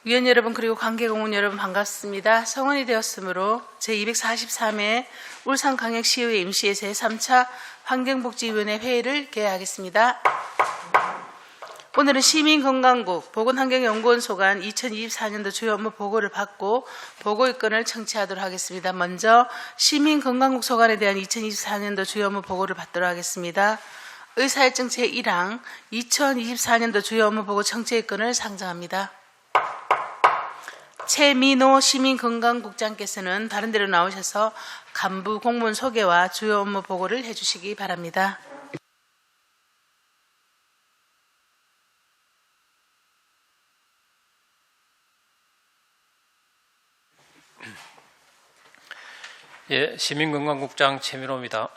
위원 여러분 그리고 관계공문 여러분 반갑습니다. 성원이 되었으므로 제243회 울산광역시의회 임시회 제3차 환경복지위원회 회의를 개회하겠습니다. 오늘은 시민건강국 보건환경연구원 소관 2024년도 주요 업무 보고를 받고 보고일건을 청취하도록 하겠습니다. 먼저 시민건강국 소관에 대한 2024년도 주요 업무 보고를 받도록 하겠습니다. 의사일정 제1항 2024년도 주요 업무 보고 청취일건을 상정합니다. 최민호 시민건강국장께서는 다른 데로 나오셔서 간부 공무원 소개와 주요 업무 보고를 해주시기 바랍니다. 예, 시민건강국장 최민호입니다.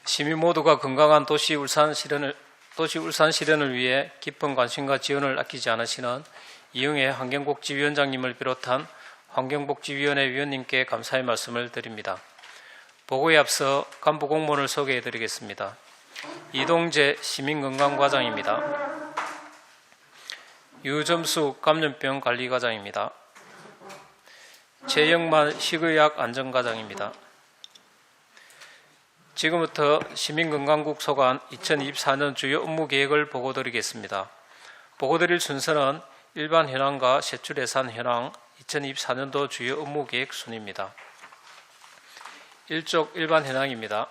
시민 모두가 건강한 도시 울산 실현을 위해 깊은 관심과 지원을 아끼지 않으시는 이영애 환경복지위원장님을 비롯한 환경복지위원회 위원님께 감사의 말씀을 드립니다. 보고에 앞서 간부 공무원을 소개해 드리겠습니다. 이동재 시민건강과장입니다. 유점수 감염병 관리과장입니다. 최영만 식의약 안전과장입니다. 지금부터 시민건강국 소관 2024년 주요 업무 계획을 보고드리겠습니다. 보고드릴 순서는 일반 현황과 세출 예산 현황 2024년도 주요 업무 계획 순입니다. 1쪽 일반 현황입니다.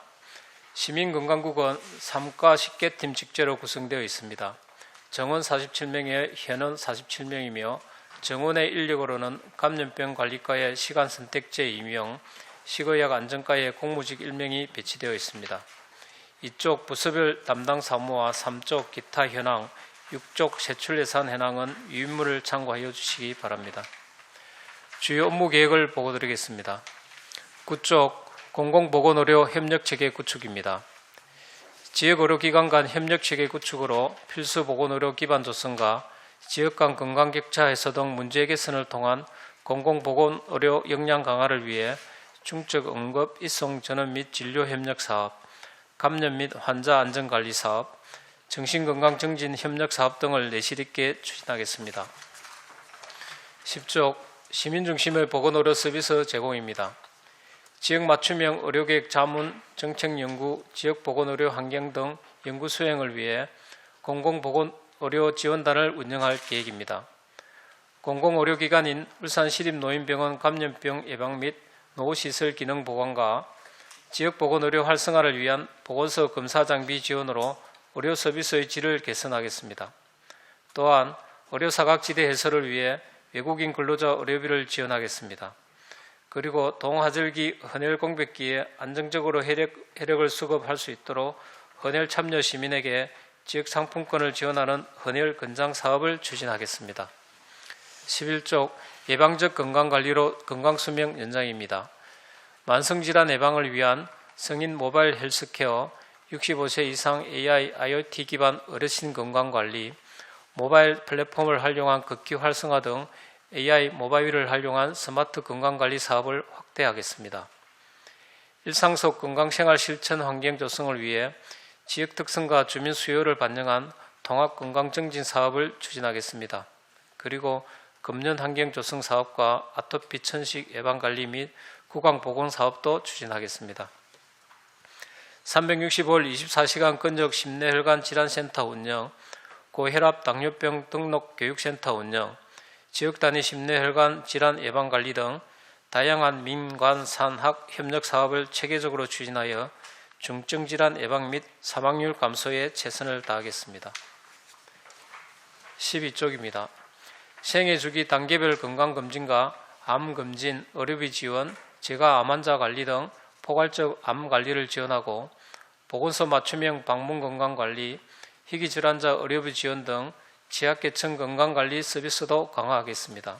시민건강국은 3과 10개팀 직제로 구성되어 있습니다. 정원 47명에 현원 47명이며 정원의 인력으로는 감염병 관리과의 시간 선택제 2명, 식의약 안전과의 공무직 1명이 배치되어 있습니다. 이쪽 부서별 담당 사무와 3쪽 기타 현황, 6쪽 세출 예산 현황은 위인물을 참고하여 주시기 바랍니다. 주요 업무 계획을 보고드리겠습니다. 9쪽 공공보건의료 협력체계 구축입니다. 지역의료기관 간 협력체계 구축으로 필수 보건의료 기반 조성과 지역 간 건강격차 해소 등 문제 개선을 통한 공공보건의료 역량 강화를 위해 중증 응급 입송 전원 및 진료 협력 사업, 감염 및 환자 안전관리 사업, 정신건강 증진 협력 사업 등을 내실 있게 추진하겠습니다. 10쪽 시민중심의 보건의료 서비스 제공입니다. 지역 맞춤형 의료계획 자문, 정책연구, 지역보건의료 환경 등 연구 수행을 위해 공공보건의료 지원단을 운영할 계획입니다. 공공의료기관인 울산시립노인병원 감염병 예방 및 노후시설 기능 보강과 지역보건의료 활성화를 위한 보건소 검사 장비 지원으로 의료 서비스의 질을 개선하겠습니다. 또한 의료 사각지대 해소를 위해 외국인 근로자 의료비를 지원하겠습니다. 그리고 동하절기 헌혈 공백기에 안정적으로 혈액을 수급할 수 있도록 헌혈 참여 시민에게 지역 상품권을 지원하는 헌혈 건장 사업을 추진하겠습니다. 11쪽 예방적 건강관리로 건강수명 연장입니다. 만성질환 예방을 위한 성인 모바일 헬스케어, 65세 이상 AI, IoT 기반 어르신 건강관리, 모바일 플랫폼을 활용한 극기 활성화 등 AI 모바일을 활용한 스마트 건강관리 사업을 확대하겠습니다. 일상 속 건강생활 실천 환경 조성을 위해 지역 특성과 주민 수요를 반영한 통합 건강증진 사업을 추진하겠습니다. 그리고 금년 환경 조성 사업과 아토피 천식 예방관리 및 구강보건 사업도 추진하겠습니다. 365일 24시간 근접 심내혈관 질환센터 운영, 고혈압 당뇨병 등록 교육센터 운영, 지역 단위 심내혈관 질환 예방관리 등 다양한 민관, 산학, 협력 사업을 체계적으로 추진하여 중증질환 예방 및 사망률 감소에 최선을 다하겠습니다. 12쪽입니다. 생애주기 단계별 건강검진과 암검진, 의료비 지원, 재가 암 환자 관리 등 포괄적 암 관리를 지원하고 보건소 맞춤형 방문 건강관리, 희귀질환자 의료비 지원 등 취약계층 건강관리 서비스도 강화하겠습니다.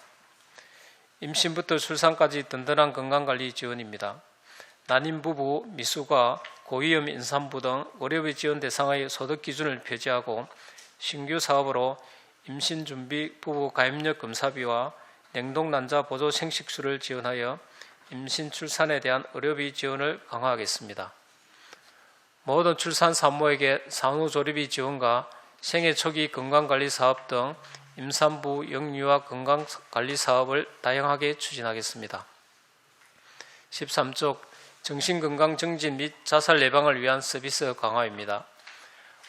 임신부터 출산까지 든든한 건강관리 지원입니다. 난임 부부, 미숙아, 고위험 임산부 등 의료비 지원 대상의 소득 기준을 폐지하고 신규 사업으로 임신 준비 부부 가입력 검사비와 냉동 난자 보조 생식수를 지원하여 임신 출산에 대한 의료비 지원을 강화하겠습니다. 모든 출산 산모에게 산후 조리비 지원과 생애 초기 건강관리 사업 등 임산부 영유아 건강관리 사업을 다양하게 추진하겠습니다. 13쪽 정신건강 정진 및 자살 예방을 위한 서비스 강화입니다.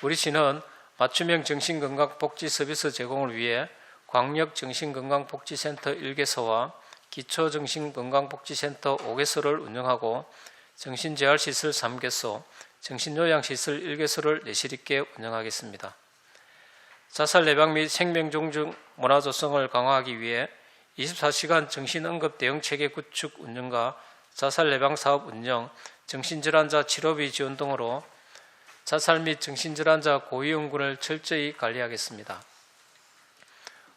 우리 시는 맞춤형 정신건강복지 서비스 제공을 위해 광역정신건강복지센터 1개소와 기초정신건강복지센터 5개소를 운영하고 정신재활시설 3개소, 정신요양시설 1개소를 내실 있게 운영하겠습니다. 자살 예방 및 생명존중 문화조성을 강화하기 위해 24시간 정신응급 대응체계 구축 운영과 자살 예방 사업 운영, 정신질환자 치료비 지원 등으로 자살 및 정신질환자 고위험군을 철저히 관리하겠습니다.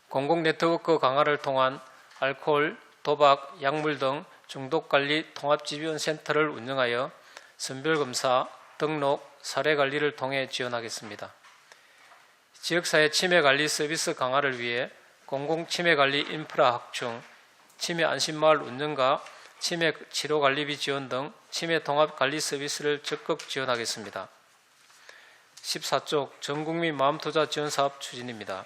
공공네트워크 강화를 통한 알코올, 도박, 약물 등 중독관리 통합지원센터를 운영하여 선별검사, 등록, 사례관리를 통해 지원하겠습니다. 지역사회 치매관리 서비스 강화를 위해 공공치매관리 인프라 확충, 치매 안심마을 운영과 치매 치료관리비 지원 등 치매 통합관리 서비스를 적극 지원하겠습니다. 14쪽 전국민 마음투자 지원사업 추진입니다.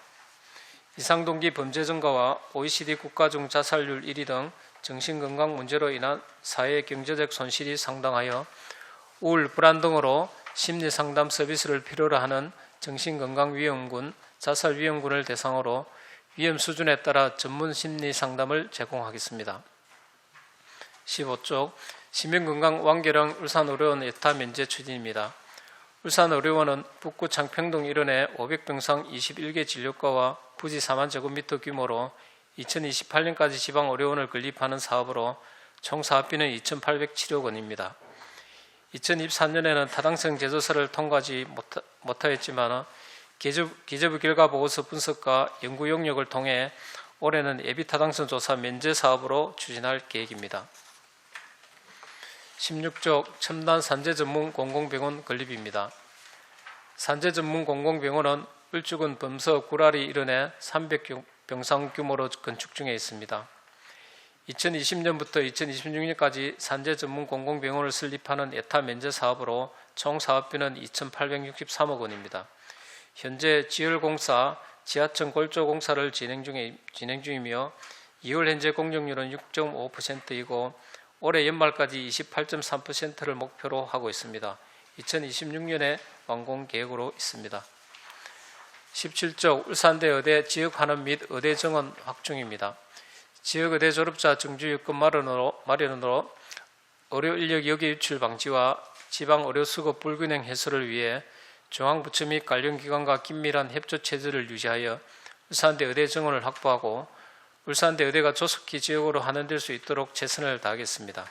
이상동기 범죄 증가와 OECD 국가 중 자살률 1위 등 정신건강 문제로 인한 사회 경제적 손실이 상당하여 우울, 불안 등으로 심리상담 서비스를 필요로 하는 정신건강위험군, 자살위험군을 대상으로 위험 수준에 따라 전문 심리상담을 제공하겠습니다. 15쪽 시민건강 완계령 울산의료원 예타 면제 추진입니다. 울산의료원은 북구 창평동 일원에 500병상 21개 진료과와 부지 4만 제곱미터 규모로 2028년까지 지방의료원을 건립하는 사업으로 총 사업비는 2,807억 원입니다. 2024년에는 타당성 제조사를 통과하지 못하였지만 기재부 결과 보고서 분석과 연구 용역을 통해 올해는 예비 타당성 조사 면제 사업으로 추진할 계획입니다. 16쪽 첨단 산재 전문 공공병원 건립입니다. 산재 전문 공공병원은 울주군 범서 구라리 일원에 300병상 규모로 건축 중에 있습니다. 2020년부터 2026년까지 산재 전문 공공병원을 설립하는 예타 면제 사업으로 총 사업비는 2,863억 원입니다. 현재 지열공사, 지하청 골조공사를 진행 중이며 2월 현재 공정률은 6.5%이고 올해 연말까지 28.3%를 목표로 하고 있습니다. 2026년에 완공 계획으로 있습니다. 17쪽 울산대 의대 지역환원 및 의대 정원 확충입니다. 지역의대 졸업자 정주 여건 마련으로 의료인력 여기 유출 방지와 지방의료수급 불균형 해소를 위해 중앙부처 및 관련 기관과 긴밀한 협조체제를 유지하여 울산대 의대 정원을 확보하고 울산대 의대가 조속히 지역으로 환원될 수 있도록 최선을 다하겠습니다.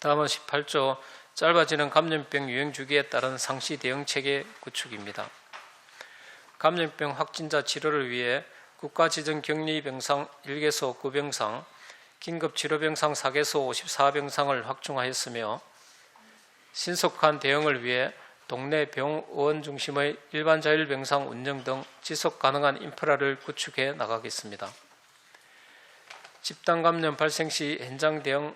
다음은 18조 짧아지는 감염병 유행 주기에 따른 상시 대응 체계 구축입니다. 감염병 확진자 치료를 위해 국가 지정 격리 병상 1개소 9병상, 긴급 치료 병상 4개소 54병상을 확충하였으며 신속한 대응을 위해 동네 병원 중심의 일반 자율병상 운영 등 지속 가능한 인프라를 구축해 나가겠습니다. 집단 감염 발생 시 현장 대응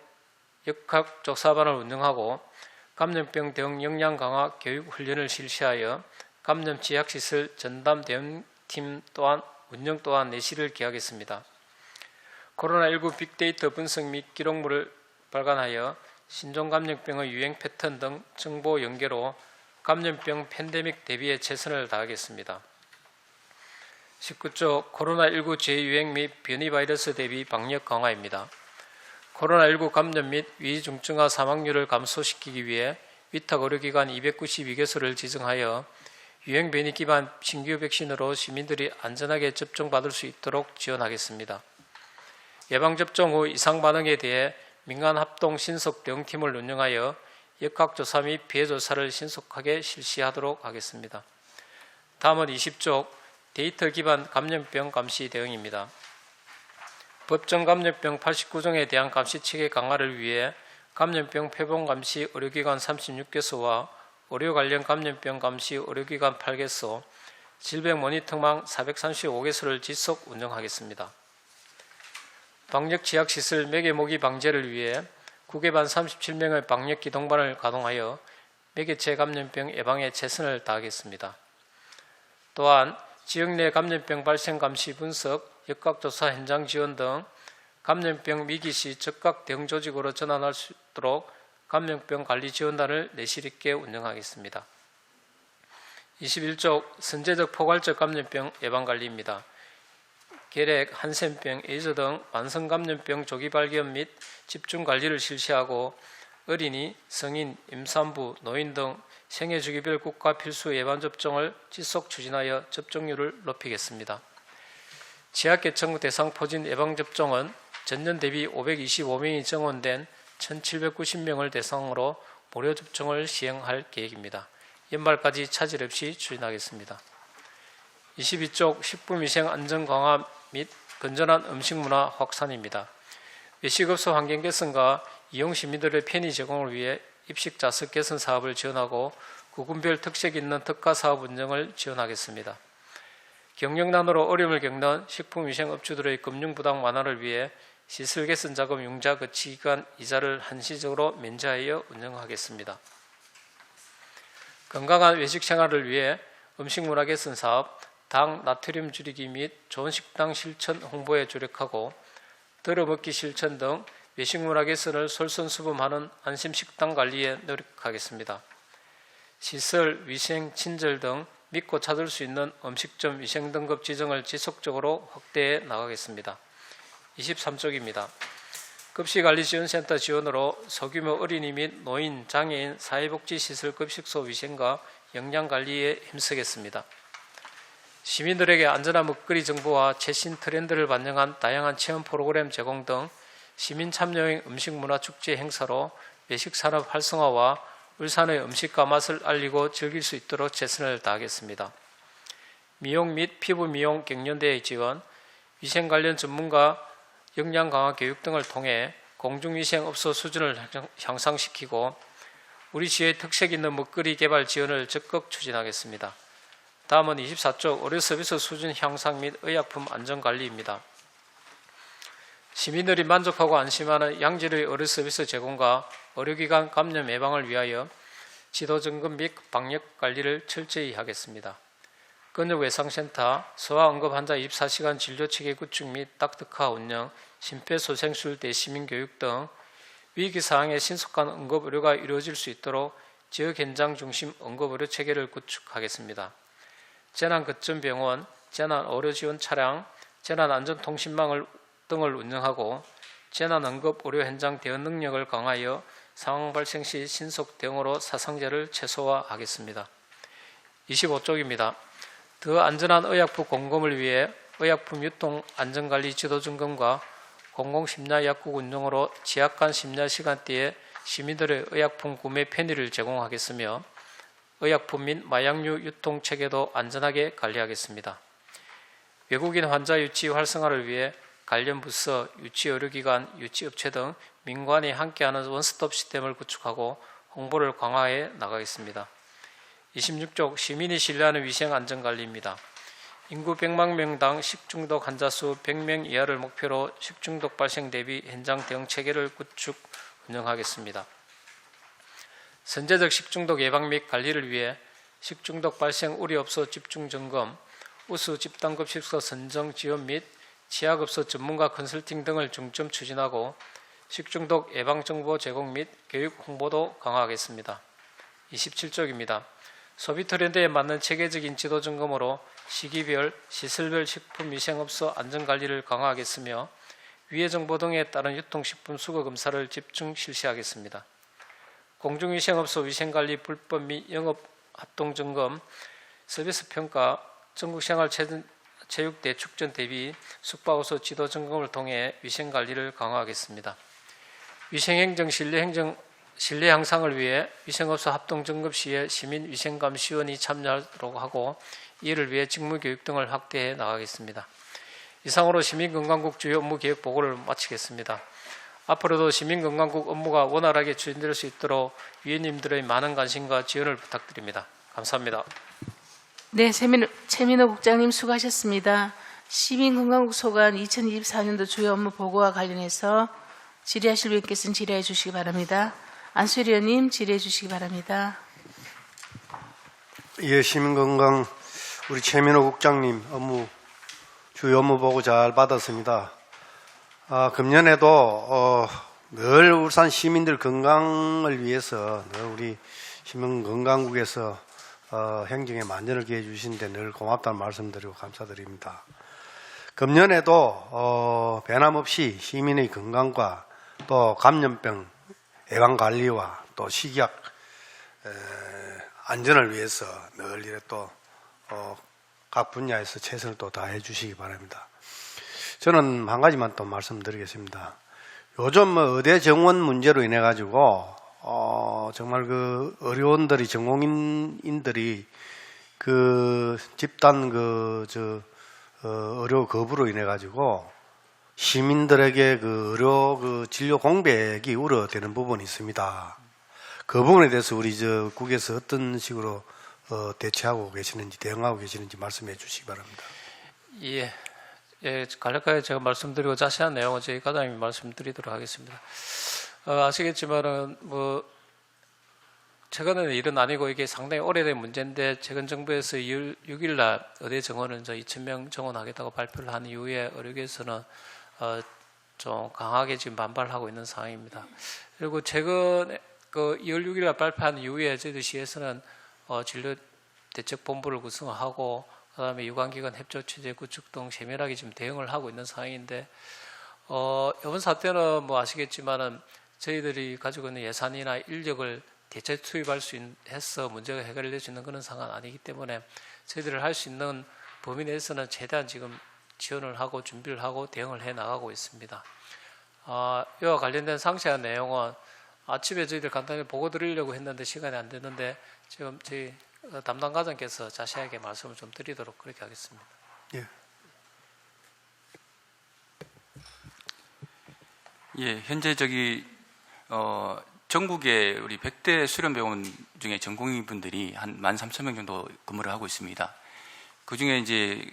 역학조사반을 운영하고 감염병 대응 역량 강화 교육 훈련을 실시하여 감염 취약시설 전담 대응팀 또한 운영 또한 내실을 기하겠습니다. 코로나19 빅데이터 분석 및 기록물을 발간하여 신종감염병의 유행 패턴 등 정보 연계로 감염병 팬데믹 대비에 최선을 다하겠습니다. 19조 코로나19 재유행 및 변이 바이러스 대비 방역 강화입니다. 코로나19 감염 및 위중증화 사망률을 감소시키기 위해 위탁의료기관 292개소를 지정하여 유행 변이 기반 신규 백신으로 시민들이 안전하게 접종받을 수 있도록 지원하겠습니다. 예방접종 후 이상 반응에 대해 민간 합동 신속 대응팀을 운영하여 역학조사 및 피해조사를 신속하게 실시하도록 하겠습니다. 다음은 20조 데이터 기반 감염병 감시 대응입니다. 법정 감염병 89종에 대한 감시체계 강화를 위해 감염병 표본 감시 의료기관 36개소와 의료 관련 감염병 감시 의료기관 8개소, 질병 모니터망 435개소를 지속 운영하겠습니다. 방역 취약시설 매개 모기 방제를 위해 구개반 37명의 방역기 동반을 가동하여 매개체 감염병 예방에 최선을 다하겠습니다. 또한 지역 내 감염병 발생 감시 분석, 역학조사 현장 지원 등 감염병 위기 시 즉각 대응 조직으로 전환할 수 있도록 감염병 관리 지원단을 내실 있게 운영하겠습니다. 21쪽 선제적 포괄적 감염병 예방관리입니다. 결핵, 한센병, 에이즈 등 만성 감염병 조기 발견 및 집중 관리를 실시하고 어린이, 성인, 임산부, 노인 등 생애 주기별 국가 필수 예방 접종을 지속 추진하여 접종률을 높이겠습니다. 취약계층 대상 포진 예방 접종은 전년 대비 525명이 증원된 1,790명을 대상으로 무료 접종을 시행할 계획입니다. 연말까지 차질 없이 추진하겠습니다. 22쪽 식품위생 안전 강화 및 건전한 음식 문화 확산입니다. 외식업소 환경 개선과 이용 시민들의 편의 제공을 위해 입식 자습 개선 사업을 지원하고 구군별 특색 있는 특화 사업 운영을 지원하겠습니다. 경영난으로 어려움을 겪는 식품위생업주들의 금융부담 완화를 위해 시설 개선 자금 융자 거치 기간 이자를 한시적으로 면제하여 운영하겠습니다. 건강한 외식 생활을 위해 음식문화 개선 사업, 당, 나트륨 줄이기 및 좋은 식당 실천 홍보에 조력하고 덜어먹기 실천 등 외식문화 개선을 솔선수범하는 안심식당 관리에 노력하겠습니다. 시설, 위생, 친절 등 믿고 찾을 수 있는 음식점 위생 등급 지정을 지속적으로 확대해 나가겠습니다. 23쪽입니다. 급식관리지원센터 지원으로 소규모 어린이 및 노인, 장애인, 사회복지시설 급식소 위생과 영양관리에 힘쓰겠습니다. 시민들에게 안전한 먹거리 정보와 최신 트렌드를 반영한 다양한 체험 프로그램 제공 등 시민 참여형 음식문화축제 행사로 외식산업 활성화와 울산의 음식과 맛을 알리고 즐길 수 있도록 최선을 다하겠습니다. 미용 및 피부 미용 경연대회 지원, 위생 관련 전문가 역량 강화 교육 등을 통해 공중위생업소 수준을 향상시키고 우리 지역의 특색 있는 먹거리 개발 지원을 적극 추진하겠습니다. 다음은 24쪽 의료서비스 수준 향상 및 의약품 안전관리입니다. 시민들이 만족하고 안심하는 양질의 의료서비스 제공과 의료기관 감염 예방을 위하여 지도점검 및 방역관리를 철저히 하겠습니다. 근육외상센터, 소아응급환자 24시간 진료체계 구축 및 딱특화 운영, 심폐소생술 대시민교육 등 위기사항에 신속한 응급의료가 이루어질 수 있도록 지역 현장 중심 응급의료체계를 구축하겠습니다. 재난거점병원, 재난의료지원 차량, 재난안전통신망 등을 운영하고 재난응급의료 현장 대응 능력을 강화하여 상황 발생 시 신속 대응으로 사상자를 최소화하겠습니다. 25쪽입니다. 더 안전한 의약품 공급을 위해 의약품 유통 안전관리 지도점검과 공공심야 약국 운영으로 지약간 심야 시간대에 시민들의 의약품 구매 편의를 제공하겠으며 의약품 및 마약류 유통 체계도 안전하게 관리하겠습니다. 외국인 환자 유치 활성화를 위해 관련 부서, 유치의료기관, 유치업체 등 민관이 함께하는 원스톱 시스템을 구축하고 홍보를 강화해 나가겠습니다. 26쪽 시민이 신뢰하는 위생안전관리입니다. 인구 100만 명당 식중독 환자 수 100명 이하를 목표로 식중독 발생 대비 현장 대응 체계를 구축 운영하겠습니다. 선제적 식중독 예방 및 관리를 위해 식중독 발생 우려업소 집중점검, 우수 집단급식소 선정 지원 및 치약업소 전문가 컨설팅 등을 중점 추진하고 식중독 예방정보 제공 및 교육 홍보도 강화하겠습니다. 27쪽입니다. 소비 트렌드에 맞는 체계적인 지도 점검으로 시기별, 시설별 식품위생업소 안전관리를 강화하겠으며 위해 정보 등에 따른 유통식품 수거 검사를 집중 실시하겠습니다. 공중위생업소 위생관리 불법 및 영업합동점검, 서비스 평가, 전국생활체육대 축전 대비 숙박업소 지도 점검을 통해 위생관리를 강화하겠습니다. 위생행정 신뢰 향상을 위해 위생업소 합동점검 시에 시민위생감시원이 참여하도록 하고 이를 위해 직무교육 등을 확대해 나가겠습니다. 이상으로 시민건강국 주요 업무 계획 보고를 마치겠습니다. 앞으로도 시민건강국 업무가 원활하게 추진될 수 있도록 위원님들의 많은 관심과 지원을 부탁드립니다. 감사합니다. 네, 최민호 국장님 수고하셨습니다. 시민건강국 소관 2024년도 주요 업무 보고와 관련해서 질의하실 분께서는 질의해 주시기 바랍니다. 안수일 의원님 질의해 주시기 바랍니다. 예, 시민건강 우리 최민호 국장님 주요 업무 보고 잘 받았습니다. 금년에도 늘 울산 시민들 건강을 위해서 늘 우리 시민건강국에서 행정에 만전을 기해 주시는데 늘 고맙다는 말씀드리고 감사드립니다. 금년에도 변함없이 시민의 건강과 또 감염병 예방관리와 또 식약 안전을 위해서 늘 이래 또 각 분야에서 최선을 또 다해 주시기 바랍니다. 저는 한 가지만 또 말씀드리겠습니다. 요즘 의대 정원 문제로 인해 가지고 정말 그 의료원들이 전공인들이 그 집단 의료 거부로 인해 가지고 시민들에게 그 의료 진료 공백이 우려되는 부분이 있습니다. 그 부분에 대해서 우리 국에서 어떤 식으로 대처하고 계시는지 대응하고 계시는지 말씀해 주시기 바랍니다. 예, 간략하게 제가 말씀드리고 자세한 내용은 저희 과장님이 말씀드리도록 하겠습니다. 아시겠지만은 최근에는 일은 아니고 이게 상당히 오래된 문제인데 최근 정부에서 2월 6일 날 의대 정원을 2,000명 정원하겠다고 발표를 한 이후에 의료계에서는 좀 강하게 지금 반발하고 있는 상황입니다. 그리고 최근 2월 6일 날 발표한 이후에 저희들 시에서는 진료대책본부를 구성하고 그다음에 유관기관 협조체제 구축 등 세밀하게 지금 대응을 하고 있는 상황인데 이번 사태는 아시겠지만은 저희들이 가지고 있는 예산이나 인력을 대체 투입할 수 해서 문제가 해결될 수 있는 그런 상황은 아니기 때문에 저희들이 할 수 있는 범위 내에서는 최대한 지금 지원을 하고 준비를 하고 대응을 해 나가고 있습니다. 이와 관련된 상세한 내용은 아침에 저희들 간단히 보고 드리려고 했는데 시간이 안 됐는데 지금 저희 담당 과장께서 자세하게 말씀을 좀 드리도록 그렇게 하겠습니다. 예. 예, 현재 전국에 우리 100대 수련병원 중에 전공의 분들이 한 13,000명 정도 근무를 하고 있습니다. 그 중에 이제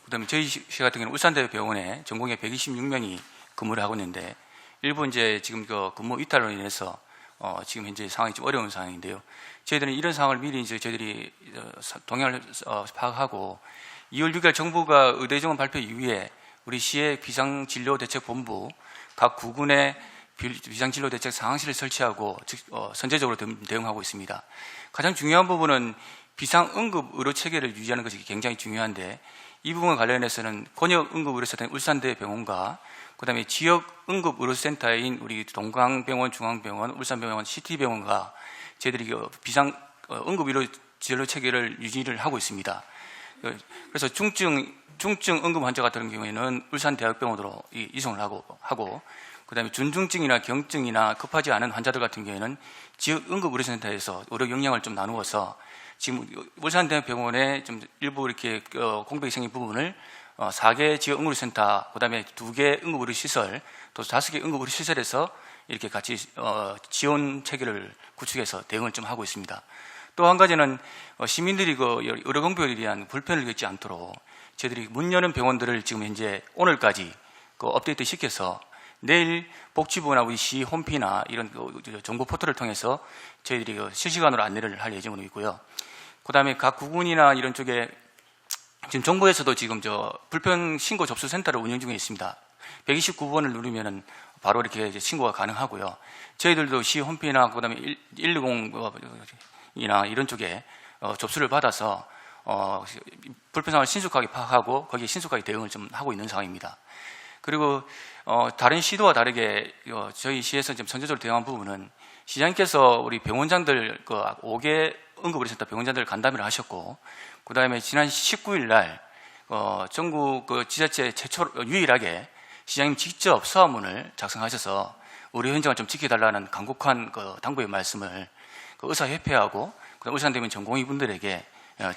그다음에 저희 시 같은 경우는 울산대병원에 전공의 126명이 근무를 하고 있는데 일부 이제 지금 근무 이탈로 인해서 지금 현재 상황이 좀 어려운 상황인데요. 저희들은 이런 상황을 미리 이제 저희들이 동향을 파악하고 2월 6일 정부가 의대 정원 발표 이후에 우리 시의 비상진료대책본부 각 구군에 비상진료대책 상황실을 설치하고 선제적으로 대응하고 있습니다. 가장 중요한 부분은 비상응급의료체계를 유지하는 것이 굉장히 중요한데 이 부분 관련해서는 권역응급의료센터인 울산대병원과 그다음에 지역응급의료센터인 우리 동강병원, 중앙병원, 울산병원, CT병원과 저희들이 비상응급의료 진료체계를 유지를 하고 있습니다. 그래서 중증 응급 환자 같은 경우에는 울산대학병원으로 이송을 하고 그다음에 준중증이나 경증이나 급하지 않은 환자들 같은 경우에는 지역응급의료센터에서 의료 역량을 좀 나누어서 지금 울산대학병원에 좀 일부 이렇게 공백이 생긴 부분을 4개 지역응급의료센터, 그다음에 2개 응급의료시설, 또 5개 응급의료시설에서 이렇게 같이 지원 체계를 구축해서 대응을 좀 하고 있습니다. 또 한 가지는 시민들이 의료 공백에 대한 불편을 겪지 않도록 저희들이 문 여는 병원들을 지금 현재 오늘까지 업데이트 시켜서 내일 복지부나 우리 시 홈피나 이런 정보 포털을 통해서 저희들이 실시간으로 안내를 할 예정으로 있고요. 그다음에 각 구군이나 이런 쪽에 지금 정부에서도 지금 불편 신고 접수 센터를 운영 중에 있습니다. 129번을 누르면은 바로 이렇게 신고가 가능하고요. 저희들도 시 홈피나 그다음에 110이나 이런 쪽에 접수를 받아서 불편 상황을 신속하게 파악하고 거기에 신속하게 대응을 좀 하고 있는 상황입니다. 그리고 다른 시도와 다르게 저희 시에서 지금 선제적으로 대응한 부분은 시장님께서 우리 병원장들 5개 응급의료센터 병원장들 간담회를 하셨고 그다음에 지난 19일 날 전국 지자체 유일하게 시장님 직접 서한문을 작성하셔서 의료 현장을 좀 지켜달라는 간곡한 당부의 말씀을 의사협회하고 울산대병원 전공의분들에게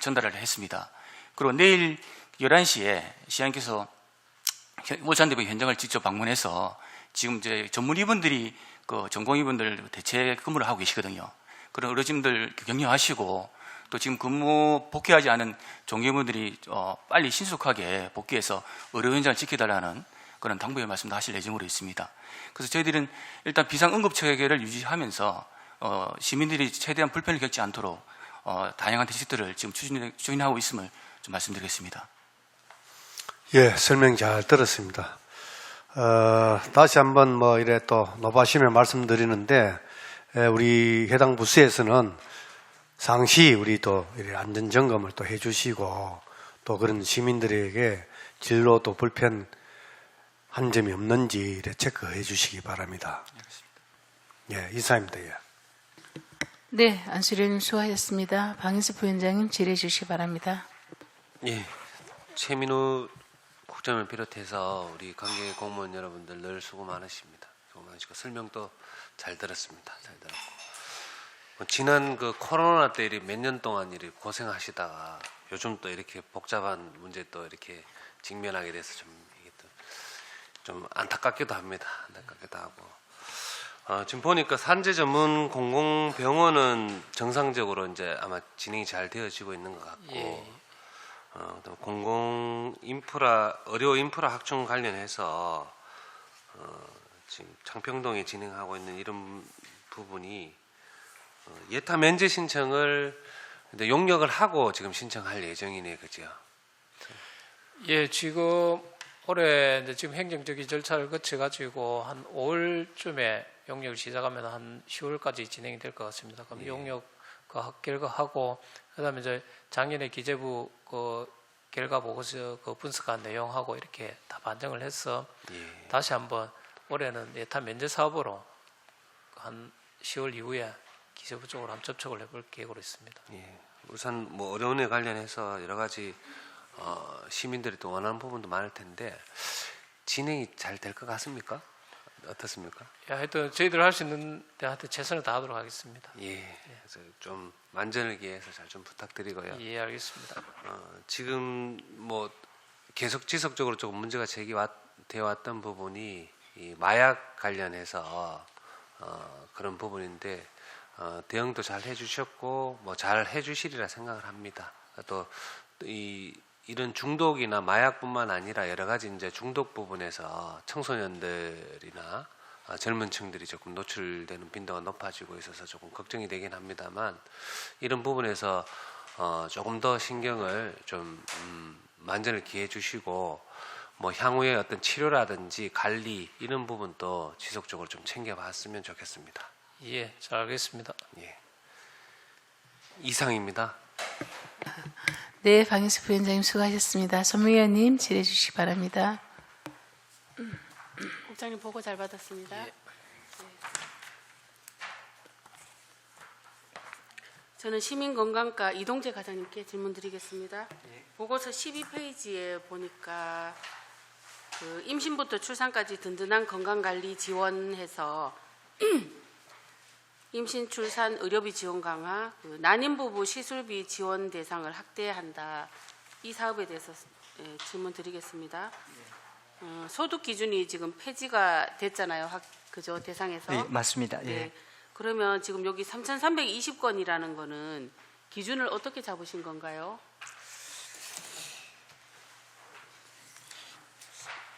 전달을 했습니다. 그리고 내일 11시에 시장님께서 울산대병원 현장을 직접 방문해서 지금 이제 전문의분들이 전공의분들 대체 근무를 하고 계시거든요. 그런 의료진들 격려하시고 또 지금 근무 복귀하지 않은 종교분들이 빨리 신속하게 복귀해서 의료 현장을 지켜달라는 그런 당부의 말씀도 하실 예정으로 있습니다. 그래서 저희들은 일단 비상응급 체계를 유지하면서 시민들이 최대한 불편을 겪지 않도록 다양한 대책들을 지금 추진하고 있음을 좀 말씀드리겠습니다. 예, 설명 잘 들었습니다. 다시 한번 뭐 이래 또 노바심에 말씀드리는데, 우리 해당 부서에서는 상시 우리 또 이래 안전 점검을 또 해주시고, 또 그런 시민들에게 진로 또 불편 한 점이 없는지 이래 체크해 주시기 바랍니다. 예, 이상입니다. 예. 네, 안수련님 수고하셨습니다. 방인수 부위원장님 질의해 주시기 바랍니다. 예, 최민우 국장을 비롯해서 우리 관계 공무원 여러분들 늘 수고 많으십니다. 수고 많으시고 설명도 잘 들었습니다. 잘 들었고 지난 그 코로나 때 몇 년 동안 이렇게 고생하시다가 요즘 또 이렇게 복잡한 문제 또 이렇게 직면하게 돼서 좀 안타깝기도 합니다. 안타깝기도 하고. 지금 보니까 산재 전문 공공병원은 정상적으로 이제 아마 진행이 잘 되어지고 있는 것 같고, 예. 공공 인프라, 의료 인프라 확충 관련해서 지금 창평동에 진행하고 있는 이런 부분이 예타 면제 신청을 이제 용역을 하고 지금 신청할 예정이네, 그죠? 예, 지금 올해 이제 지금 행정적인 절차를 거쳐가지고 한 5월쯤에 용역을 시작하면 한 10월까지 진행이 될 것 같습니다. 그럼 예. 용역 그 결과하고 그다음에 이제 작년에 기재부 그 결과 보고서 그 분석한 내용하고 이렇게 다 반영을 해서 예. 다시 한번 올해는 예타 면제 사업으로 한 10월 이후에 기재부 쪽으로 한번 접촉을 해볼 계획으로 있습니다. 예. 우선 뭐 어려움에 관련해서 여러 가지 시민들이 또 원하는 부분도 많을 텐데 진행이 잘 될 것 같습니까? 어떻습니까? 야, 하여튼 저희들 할 수 있는 데한테 최선을 다하도록 하겠습니다. 예. 그래서 좀 만전을 기해서 잘 좀 부탁드리고요. 예, 알겠습니다. 지금 뭐 계속 지속적으로 조금 문제가 제기되어 왔던 부분이 이 마약 관련해서 그런 부분인데 대응도 잘 해주셨고 뭐 잘 해주시리라 생각을 합니다. 또 이런 중독이나 마약뿐만 아니라 여러 가지 이제 중독 부분에서 청소년들이나 젊은 층들이 조금 노출되는 빈도가 높아지고 있어서 조금 걱정이 되긴 합니다만 이런 부분에서 조금 더 신경을 좀 만전을 기해 주시고 뭐 향후에 어떤 치료라든지 관리 이런 부분도 지속적으로 좀 챙겨봤으면 좋겠습니다. 예, 잘 알겠습니다. 예. 이상입니다. 네, 방인수 부위원장님 수고하셨습니다. 전무위원님 질의해 주시기 바랍니다. 국장님 보고 잘 받았습니다. 네. 저는 시민건강과 이동재 과장님께 질문드리겠습니다. 보고서 12페이지에 보니까 그 임신부터 출산까지 든든한 건강관리 지원해서 임신 출산 의료비 지원 강화, 그 난임 부부 시술비 지원 대상을 확대한다. 이 사업에 대해서 질문드리겠습니다. 소득 기준이 지금 폐지가 됐잖아요. 그죠? 대상에서. 네, 맞습니다. 예. 네. 그러면 지금 여기 3,320건이라는 거는 기준을 어떻게 잡으신 건가요?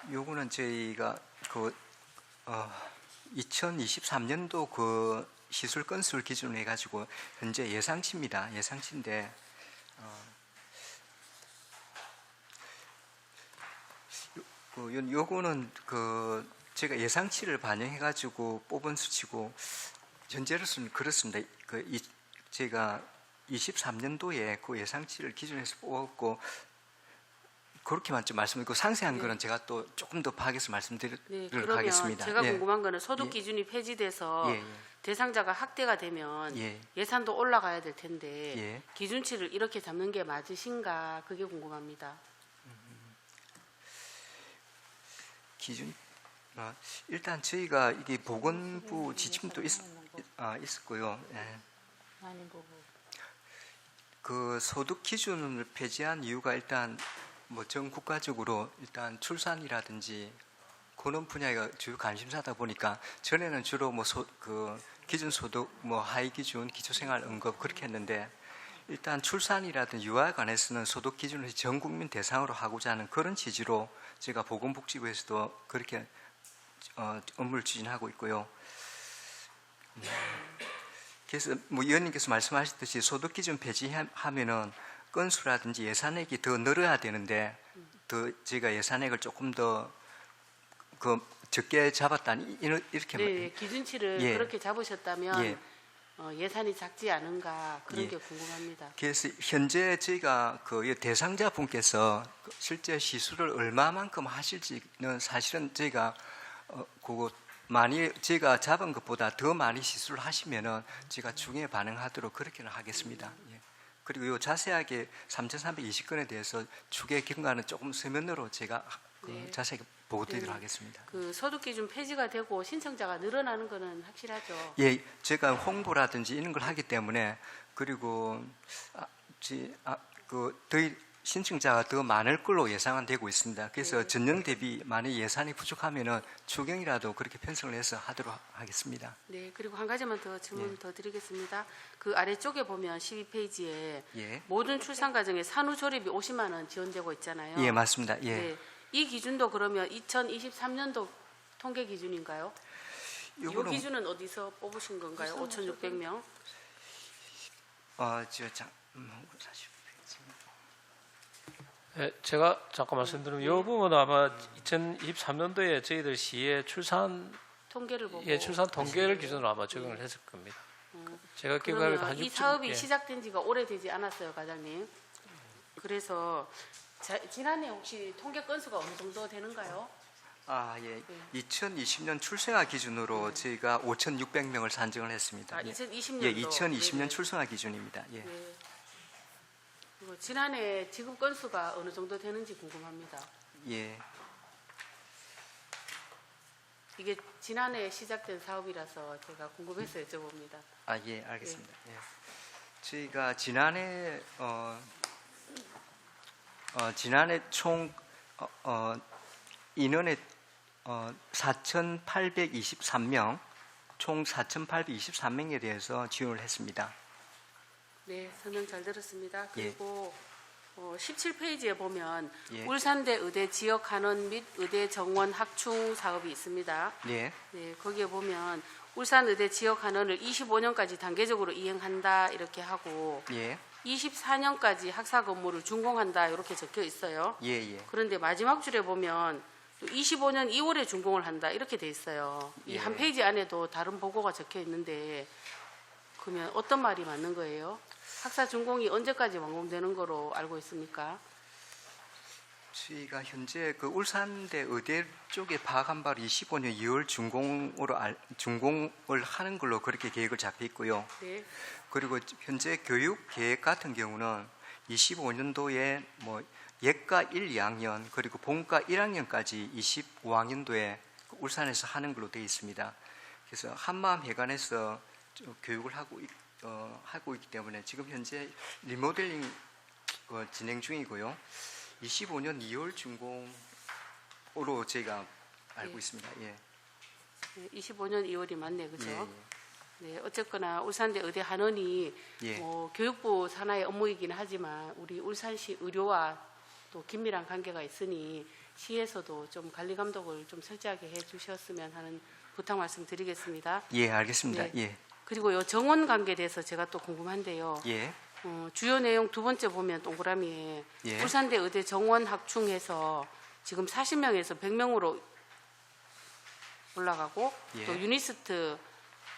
요거는 저희가 그 2023년도 그 시술 건수를 기준으로 해가지고 현재 예상치입니다. 예상치인데 요거는 그 제가 예상치를 반영해가지고 뽑은 수치고 현재로서는 그렇습니다. 제가 23년도에 그 예상치를 기준해서 뽑았고 그렇게만 좀 말씀드리고 상세한 거는 제가 또 조금 더 파악해서 말씀드리도록 네, 그러면 하겠습니다. 제가 예. 궁금한 거는 소득 기준이 폐지돼서 예, 예. 대상자가 확대가 되면 예. 예산도 올라가야 될 텐데 예. 기준치를 이렇게 잡는 게 맞으신가 그게 궁금합니다. 기준 일단 저희가 이게 보건부 지침도 있었고요. 예. 그 소득 기준을 폐지한 이유가 일단 뭐 전 국가적으로 일단 출산이라든지 그런 분야가 주요 관심사다 보니까 전에는 주로 뭐 그 기준 소득 뭐 하위 기준 기초생활 응급 그렇게 했는데 일단 출산이라든지 유아에 관해서는 소득 기준을 전 국민 대상으로 하고자 하는 그런 취지로 제가 보건복지부에서도 그렇게 업무를 추진하고 있고요. 그래서 뭐 의원님께서 말씀하셨듯이 소득 기준 폐지하면은 건수라든지 예산액이 더 늘어야 되는데 더 저희가 예산액을 조금 더 그 적게 잡았다니 이렇게 네, 기준치를 예. 그렇게 잡으셨다면 예. 예산이 작지 않은가 그런 예. 게 궁금합니다. 그래서 현재 저희가 그 대상자 분께서 실제 시술을 얼마만큼 하실지는 사실은 저희가 그거 많이 저희가 잡은 것보다 더 많이 시술을 하시면은 제가 중에 반응하도록 그렇게는 하겠습니다. 예. 그리고 요 자세하게 3,320건에 대해서 추계 경과는 조금 서면으로 제가 네. 자세하게 보고드리도록 네. 하겠습니다. 그 소득 기준 폐지가 되고 신청자가 늘어나는 거는 확실하죠. 예, 제가 홍보라든지 이런 걸 하기 때문에 그리고 더 신청자가 더 많을 걸로 예상은 되고 있습니다. 그래서 네. 전년 대비 만약 예산이 부족하면은 추경이라도 그렇게 편성을 해서 하도록 하겠습니다. 네, 그리고 한 가지만 더 질문 예. 더 드리겠습니다. 그 아래쪽에 보면 12페이지에 예, 모든 출산 가정에 산후 조립이 50만 원 지원되고 있잖아요. 예, 맞습니다. 예, 네, 이 기준도 그러면 2023년도 통계 기준인가요? 이 요거는 기준은 어디서 뽑으신 건가요? 5,600명? 사실 예, 제가 잠깐 말씀드리면 이 부분은 아마 2023년도에 저희들 시의 출산 통계를 보고 출산 통계를 기준으로 아마 적용을 했을 겁니다. 제가 기억하기로 그러면 이 사업이 시작된 지가 오래되지 않았어요, 과장님. 그래서 지난해 혹시 통계 건수가 어느 정도 되는가요? 예. 2020년 출생아 기준으로 저희가 5,600명을 산정을 했습니다. 아, 예. 2020년도. 예, 2020년 네네. 출생아 기준입니다. 예. 네. 그리고 지난해 지급 건수가 어느 정도 되는지 궁금합니다. 예. 이게 지난해 시작된 사업이라서 제가 궁금해서 여쭤봅니다. 예, 알겠습니다. 예. 저희가 지난해 지난해 총 인원의 4,823명, 총 4,823명에 대해서 지원을 했습니다. 네, 설명 잘 들었습니다. 예. 그리고 17페이지에 보면 예. 울산대 의대 지역 간원 및 의대 정원 확충 사업이 있습니다. 예, 네, 거기에 보면 울산 의대 지역 간원을 25년까지 단계적으로 이행한다 이렇게 하고 예, 24년까지 학사 근무를 준공한다 이렇게 적혀 있어요. 예, 예. 그런데 마지막 줄에 보면 25년 2월에 준공을 한다 이렇게 돼 있어요. 이 예. 한 페이지 안에도 다른 보고가 적혀 있는데 그러면 어떤 말이 맞는 거예요? 학사 준공이 언제까지 완공되는 거로 알고 있습니까? 저희가 현재 그 울산대 의대 쪽에 파악한 바로 25년 2월 준공을 하는 걸로 그렇게 계획을 잡혀 있고요. 네. 그리고 현재 교육 계획 같은 경우는 25년도에 뭐 예과 1, 2학년 그리고 본과 1학년까지 25학년도에 울산에서 하는 걸로 되어 있습니다. 그래서 한마음 해관에서 교육을 하고 있기 때문에 지금 현재 리모델링 진행 중이고요. 25년 2월 준공으로 제가 알고 예. 있습니다. 예. 네, 25년 2월이 맞네, 그죠? 예, 네, 어쨌거나 울산대 의대 한원이 예. 교육부 산하의 업무이긴 하지만 우리 울산시 의료와 또 긴밀한 관계가 있으니 시에서도 좀 관리 감독을 좀 철저하게 해 주셨으면 하는 부탁 말씀드리겠습니다. 예, 알겠습니다. 네. 예. 그리고 요 정원 관계에 대해서 제가 또 궁금한데요. 예. 주요 내용 두 번째 보면 동그라미에 예. 울산대 의대 정원 확충해서 지금 40명에서 100명으로 올라가고 예. 또 유니스트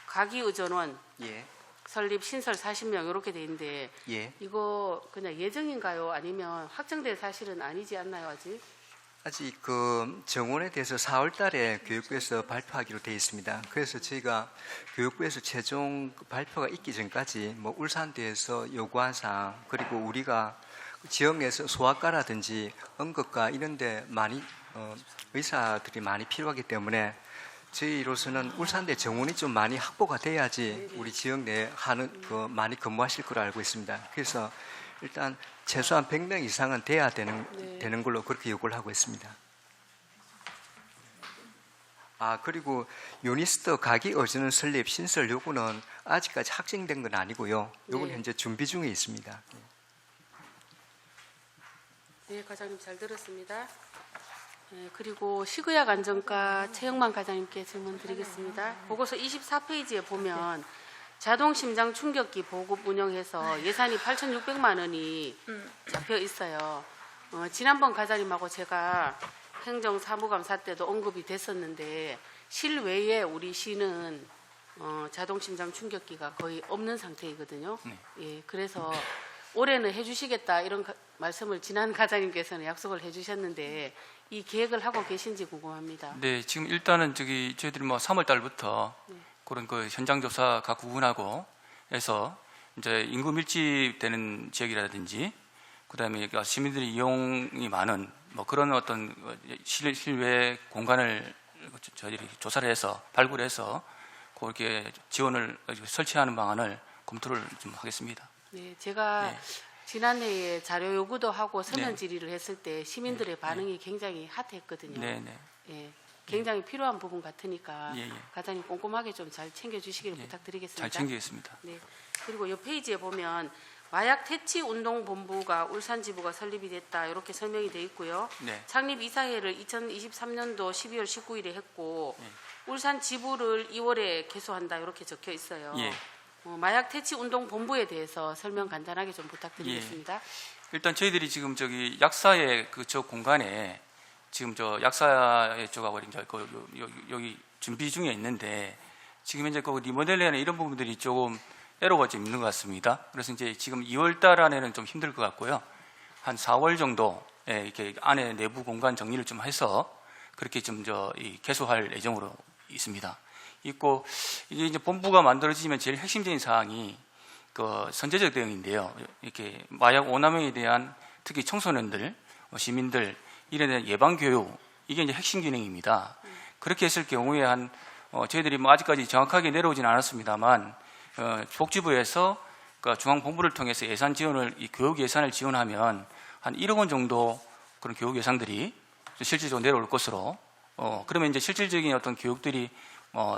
가기의전원 예. 설립 신설 40명 이렇게 돼 있는데 예. 이거 그냥 예정인가요? 아니면 확정된 사실은 아니지 않나요 아직? 아직 그 정원에 대해서 4월 달에 교육부에서 발표하기로 되어 있습니다. 그래서 저희가 교육부에서 최종 발표가 있기 전까지 뭐 울산대에서 요구한 사항 그리고 우리가 지역에서 소아과라든지 응급과 이런 데 많이 의사들이 많이 필요하기 때문에 저희로서는 울산대 정원이 좀 많이 확보가 돼야지 우리 지역 내에 많이 근무하실 거로 알고 있습니다. 그래서 일단 최소한 100명 이상은 돼야 되는 걸로 그렇게 요구를 하고 있습니다. 그리고 유니스트 가기 의전원 설립 신설 요구는 아직까지 확정된 건 아니고요. 요건 네. 현재 준비 중에 있습니다. 네, 과장님 잘 들었습니다. 네, 그리고 식의약 안전과 최영만 과장님께 질문 드리겠습니다. 보고서 24페이지에 보면 자동 심장 충격기 보급 운영해서 예산이 8,600만 원이 잡혀 있어요. 지난번 과장님하고 제가 행정사무감사 때도 언급이 됐었는데 실외에 우리 시는 자동 심장 충격기가 거의 없는 상태이거든요. 네. 예, 그래서 올해는 해주시겠다 이런 말씀을 지난 과장님께서는 약속을 해주셨는데 이 계획을 하고 계신지 궁금합니다. 네, 지금 일단은 저희들이 뭐 3월 달부터 그런 그 현장 조사 각 구분하고 해서 이제 인구 밀집되는 지역이라든지 그다음에 시민들이 이용이 많은 뭐 그런 어떤 실외 공간을 저희들이 조사를 해서 발굴해서 그렇게 지원을 설치하는 방안을 검토를 좀 하겠습니다. 네, 제가 네. 지난해에 자료 요구도 하고 서면 네. 질의를 했을 때 시민들의 반응이 굉장히 핫했거든요. 네, 네. 예, 굉장히 필요한 부분 같으니까 예, 예. 과장님 꼼꼼하게 좀 잘 챙겨주시기를 예, 부탁드리겠습니다. 잘 챙기겠습니다. 네. 그리고 이 페이지에 보면 마약 퇴치 운동 본부가 울산 지부가 설립이 됐다 이렇게 설명이 돼 있고요. 네. 창립 이사회를 2023년도 12월 19일에 했고 네. 울산 지부를 2월에 개소한다 이렇게 적혀 있어요. 예. 마약 퇴치 운동 본부에 대해서 설명 간단하게 좀 부탁드리겠습니다. 일단 저희들이 지금 저기 약사의 그 저 공간에 지금 저 약사의 쪽하고 이제 여기 준비 중에 있는데 지금 현재 그 리모델링이나 이런 부분들이 조금 에러가 좀 있는 것 같습니다. 그래서 이제 지금 2월 달 안에는 좀 힘들 것 같고요. 한 4월 정도에 이렇게 안에 내부 공간 정리를 좀 해서 그렇게 좀 개소할 예정으로 있습니다. 있고 이제 본부가 만들어지면 제일 핵심적인 사항이 그 선제적 대응인데요. 이렇게 마약 오남용에 대한 특히 청소년들, 시민들 이에 대한 예방 교육 이게 이제 핵심 기능입니다. 그렇게 했을 경우에 저희들이 뭐 아직까지 정확하게 내려오지는 않았습니다만 복지부에서 그러니까 중앙본부를 통해서 예산 지원을 이 교육 예산을 지원하면 한 1억 원 정도 그런 교육 예산들이 실질적으로 내려올 것으로 그러면 이제 실질적인 어떤 교육들이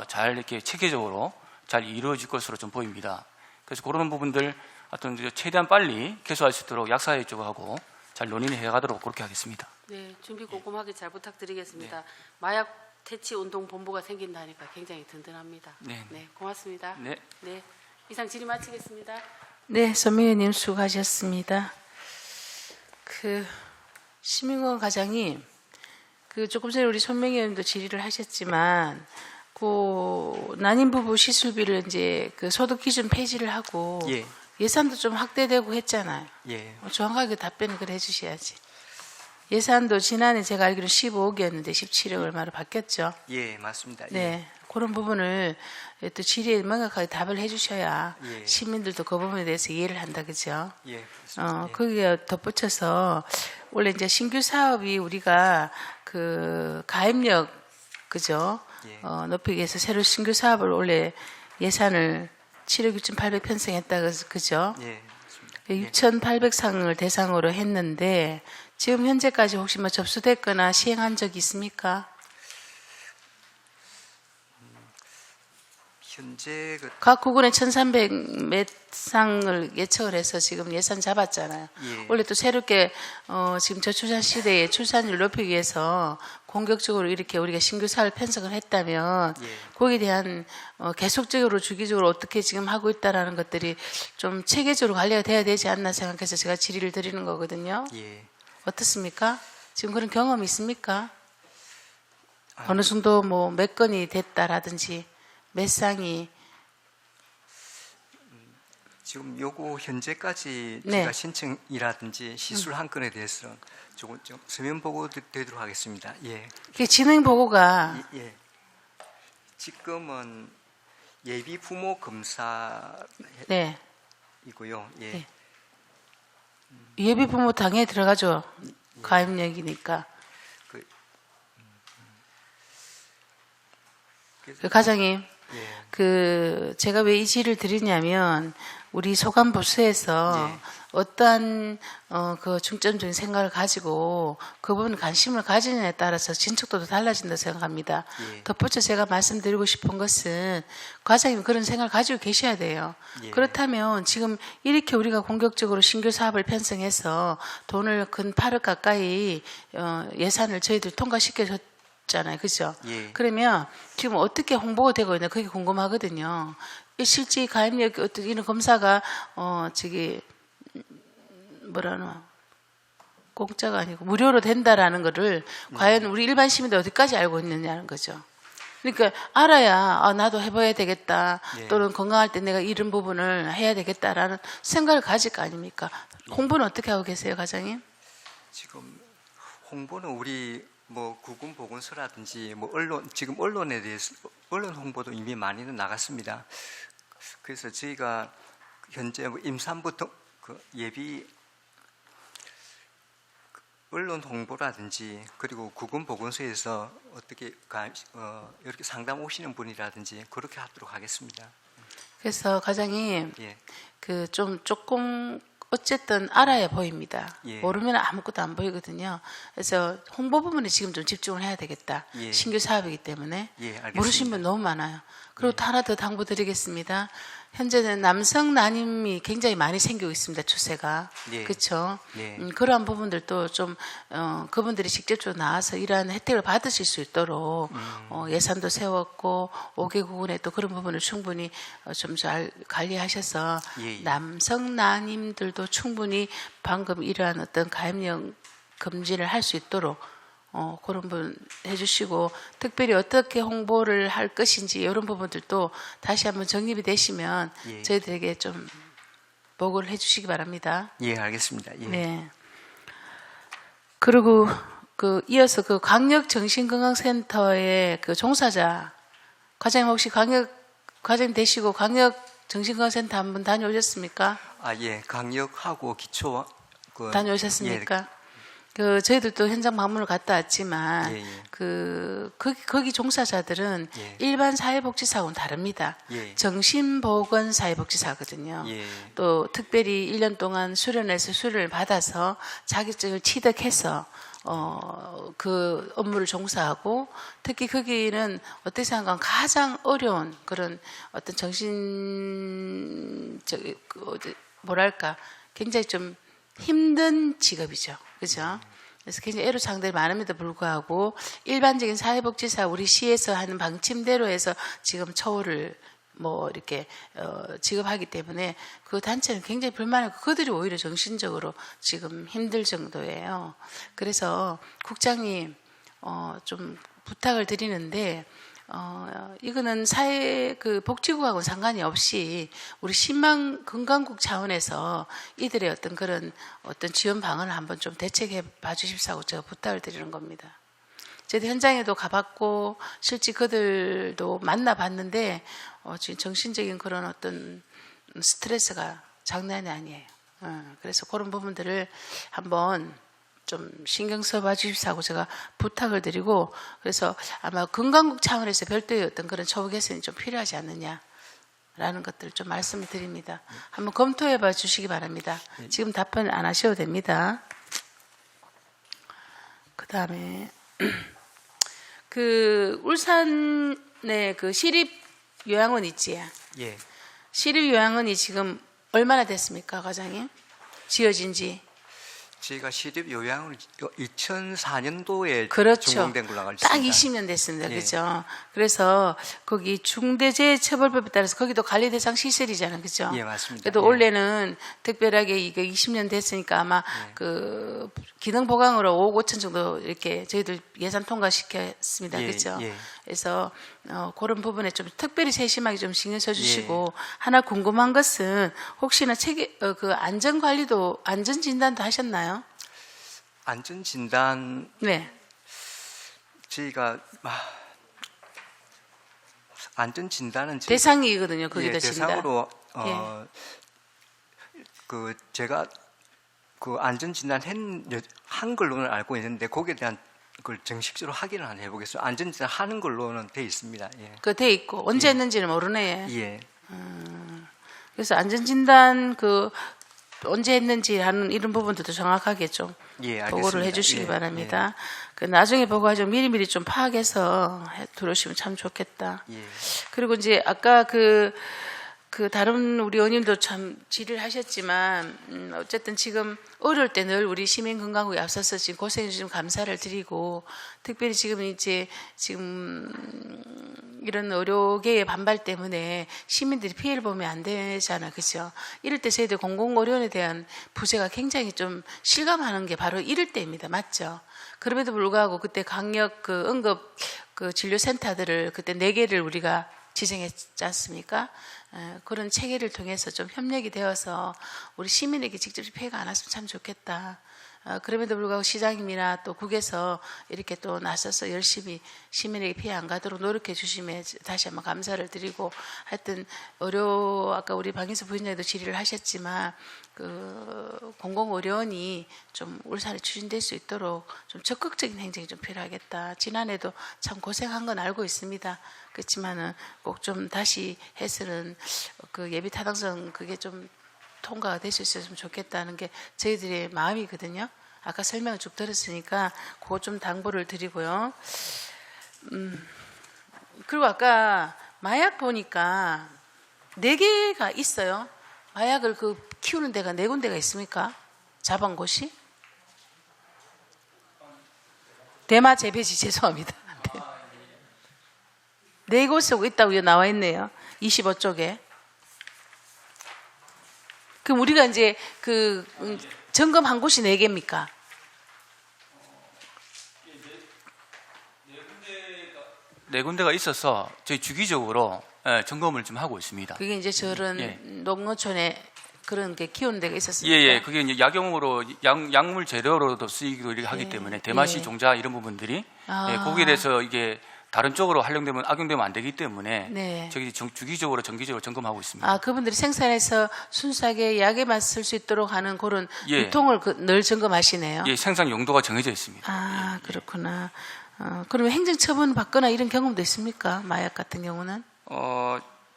잘 이렇게 체계적으로 잘 이루어질 것으로 좀 보입니다. 그래서 그런 부분들 어떤 최대한 빨리 개소할 수 있도록 약사회 쪽하고 잘 논의를 해가도록 그렇게 하겠습니다. 네, 준비 꼼꼼하게 잘 부탁드리겠습니다. 마약 퇴치 운동 본부가 생긴다니까 굉장히 든든합니다. 네. 네, 고맙습니다. 네. 네, 이상 질의 마치겠습니다. 네, 선명희님 수고하셨습니다. 시민공원 과장님, 조금 전에 우리 손명희 의원도 질의를 하셨지만, 난임 부부 시술비를 이제 소득 기준 폐지를 하고 예. 예산도 좀 확대되고 했잖아요. 예. 정확하게 답변을 그래 해주셔야지. 예산도 지난해 제가 알기로 15억이었는데 17억 얼마로 바뀌었죠. 예, 맞습니다. 예. 네, 그런 부분을 또 질의에 명확하게 답을 해주셔야 예. 시민들도 그 부분에 대해서 이해를 한다, 그죠? 예, 그렇습니다. 예. 거기에 덧붙여서 원래 이제 신규 사업이 우리가 가입력, 그죠? 예. 높이기 위해서 새로 신규 사업을 원래 예산을 7억 6,800 편성했다, 그죠? 예, 맞습니다. 6,800상을 대상으로 했는데 지금 현재까지 혹시 뭐 접수됐거나 시행한 적이 있습니까? 현재 각 구군에 1,300몇 상을 예측을 해서 지금 예산 잡았잖아요. 예. 원래 또 새롭게 지금 저출산 시대에 출산율 높이기 위해서 공격적으로 이렇게 우리가 신규 사업을 편성을 했다면 예. 거기에 대한 계속적으로 주기적으로 어떻게 지금 하고 있다라는 것들이 좀 체계적으로 관리가 돼야 되지 않나 생각해서 제가 질의를 드리는 거거든요. 예. 어떻습니까? 지금 그런 경험이 있습니까? 어느 정도 뭐 몇 건이 됐다라든지 몇 상이 지금 요거 현재까지 네. 제가 신청이라든지 시술 한 건에 대해서 조금 좀 서면 보고 드리도록 하겠습니다. 예. 그 진행 보고가 예. 지금은 예비 부모 검사이고요. 네. 예. 네. 예비 부모 당에 들어가죠. 가입력이니까. 과장님, 제가 왜 이 질의를 드리냐면 우리 소관부서에서 어떠한 중점적인 생각을 가지고 그 부분에 관심을 가지느냐에 따라서 진척도도 달라진다고 생각합니다. 예. 덧붙여 제가 말씀드리고 싶은 것은 과장님 그런 생각을 가지고 계셔야 돼요. 예. 그렇다면 지금 이렇게 우리가 공격적으로 신규 사업을 편성해서 돈을 근 8억 가까이 예산을 저희들 통과시켜줬잖아요. 그죠? 예. 그러면 지금 어떻게 홍보가 되고 있나 그게 궁금하거든요. 이 실제 가입력 어떤 이런 검사가 저기 뭐라나 공짜가 아니고 무료로 된다라는 거를 과연 우리 일반 시민들 어디까지 알고 있느냐는 거죠. 그러니까 알아야 나도 해봐야 되겠다. 예. 또는 건강할 때 내가 이런 부분을 해야 되겠다라는 생각을 가질 거 아닙니까? 홍보는 어떻게 하고 계세요, 과장님? 지금 홍보는 우리 뭐 구군보건소라든지 뭐 지금 언론에 대해서 언론 홍보도 이미 많이는 나갔습니다. 그래서 저희가 현재 뭐 임산부터 그 예비 언론 홍보라든지 그리고 구군보건소에서 어떻게 이렇게 상담 오시는 분이라든지 그렇게 하도록 하겠습니다. 그래서 과장님 예. 그 조금 어쨌든 알아야 보입니다. 예. 모르면 아무것도 안 보이거든요. 그래서 홍보 부분에 지금 좀 집중을 해야 되겠다. 예. 신규 사업이기 때문에 예, 알겠습니다. 모르신 분 너무 많아요. 그리고 또 하나 더 당부드리겠습니다. 현재는 남성 난임이 굉장히 많이 생기고 있습니다. 추세가. 예. 그렇죠. 예. 그러한 부분들도 좀 그분들이 직접적으로 나와서 이러한 혜택을 받으실 수 있도록 예산도 세웠고 5개 구군에 또 그런 부분을 충분히 좀 잘 관리하셔서 예. 남성 난임들도 충분히 방금 이러한 어떤 가입력 검진을 할 수 있도록 그런 부분 해주시고 특별히 어떻게 홍보를 할 것인지 이런 부분들도 다시 한번 정립이 되시면 예. 저희들에게 좀 보고를 해주시기 바랍니다. 예, 알겠습니다. 예. 네. 그리고 이어서 그 광역정신건강센터의 그 종사자 과장님 혹시 과장님 되시고 광역정신건강센터 한번 다녀오셨습니까? 예, 강력하고 기초 다녀오셨습니까? 예, 저희들도 현장 방문을 갔다 왔지만 예, 예. 거기 종사자들은 예. 일반 사회복지사하고는 다릅니다. 예. 정신보건사회복지사거든요. 예. 또 특별히 1년 동안 수련을 받아서 자격증을 취득해서 그 업무를 종사하고 특히 거기는 어떻게 생각하면 가장 어려운 그런 어떤 뭐랄까 굉장히 좀 힘든 직업이죠. 그죠? 그래서 굉장히 애로사항들이 많음에도 불구하고 일반적인 사회복지사 우리 시에서 하는 방침대로 해서 지금 처우를 뭐 이렇게 지급하기 때문에 그 단체는 굉장히 불만하고 그들이 오히려 정신적으로 지금 힘들 정도예요. 그래서 국장님 좀 부탁을 드리는데 이거는 복지국하고는 상관이 없이 우리 신망 건강국 차원에서 이들의 어떤 그런 어떤 지원 방안을 한번 좀 대책해 봐주십사고 제가 부탁을 드리는 겁니다. 저희도 현장에도 가봤고 실제 그들도 만나봤는데 지금 정신적인 그런 어떤 스트레스가 장난이 아니에요. 그래서 그런 부분들을 한번 좀 신경 써봐 주십사고 제가 부탁을 드리고 그래서 아마 건강국 차원에서 별도의 어떤 그런 처우 개선이 좀 필요하지 않느냐라는 것들을 좀 말씀을 드립니다. 한번 검토해 봐 주시기 바랍니다. 지금 답변 안 하셔도 됩니다. 그 다음에 울산의 그 시립요양원 있지? 예. 시립요양원이 지금 얼마나 됐습니까, 과장님? 지어진 지? 저희가 시립 요양을 2004년도에 그렇죠. 준공된 걸로 알고 있습니다. 딱 20년 됐습니다. 예. 그렇죠? 그래서 거기 중대재해처벌법에 따라서 거기도 관리 대상 시설이잖아요. 그렇죠? 예, 맞습니다. 그래도 예. 올해는 특별하게 이거 20년 됐으니까 아마 그 기능 보강으로 5억 5천 정도 이렇게 저희들 예산 통과시켰습니다. 예, 그렇죠? 예. 그래서 그런 부분에 좀 특별히 세심하게 좀 신경 써주시고 하나 궁금한 것은 혹시나 그 안전관리도 안전진단도 하셨나요? 안전진단 네. 저희가 안전진단은 대상이거든요. 거기다 진단. 대상으로 그 제가 그 안전진단 한 걸로는 알고 있는데 거기에 대한 그걸 정식적으로 확인을 한번 해보겠습니다. 안전진단 하는 걸로는 돼 있습니다. 예. 그 돼 있고 언제 했는지는 모르네. 예. 그래서 안전진단 언제 했는지 하는 이런 부분들도 정확하게 좀 예, 알겠습니다. 보고를 해주시기 예, 바랍니다. 그 나중에 보고하죠. 미리미리 좀 파악해서 들어오시면 참 좋겠다. 예. 그리고 이제 아까 그 다른 우리 의원님도 참 질의를 하셨지만 어쨌든 지금 어려울 때 늘 우리 시민건강국에 앞서서 지금 고생해 주시면 감사를 드리고 특별히 지금 이런 의료계의 반발 때문에 시민들이 피해를 보면 안 되잖아, 그죠? 이럴 때 저희들 공공의료원에 대한 부재가 굉장히 좀 실감하는 게 바로 이럴 때입니다, 맞죠? 그럼에도 불구하고 그때 강력 그 응급 그 진료센터들을 그때 4개를 우리가 지정했지 않습니까? 그런 체계를 통해서 좀 협력이 되어서 우리 시민에게 직접 피해가 안 왔으면 참 좋겠다. 그럼에도 불구하고 시장님이나 또 국에서 이렇게 또 나서서 열심히 시민에게 피해 안 가도록 노력해 주심에 다시 한번 감사를 드리고, 하여튼 아까 우리 박인수 부위원장도 질의를 하셨지만 그 공공의료원이 좀 울산에 추진될 수 있도록 좀 적극적인 행정이 좀 필요하겠다. 지난해도 참 고생한 건 알고 있습니다. 그렇지만은 꼭 좀 다시 해서는 그 예비 타당성 그게 좀 통과가 될 수 있었으면 좋겠다는 게 저희들의 마음이거든요. 아까 설명을 쭉 들었으니까 그거 좀 당부를 드리고요. 그리고 아까 마약 보니까 4개가 있어요. 마약을 키우는 데가 4군데가 있습니까? 잡은 곳이? 대마 재배지 죄송합니다. 4곳에 있다고 나와 있네요. 25쪽에. 그럼 우리가 이제 점검한 곳이 4개입니까? 네 군데가 있어서 저희 주기적으로 점검을 좀 하고 있습니다. 그게 이제 저런 예. 농어촌에 그런 게 키우는 데가 있었습니까? 예. 그게 이제 약용으로 약물 재료로도 쓰이기도 이렇게 하기 때문에 대마시 예. 종자 이런 부분들이 거기에 대해서 이게 다른 쪽으로 악용되면 안 되기 때문에 네. 저희 주기적으로 정기적으로 점검하고 있습니다. 그분들이 생산해서 순수하게 약에만 쓸 수 있도록 하는 그런 예. 유통을 늘 점검하시네요. 예, 생산 용도가 정해져 있습니다. 그렇구나. 그러면 행정처분 받거나 이런 경험도 있습니까? 마약 같은 경우는?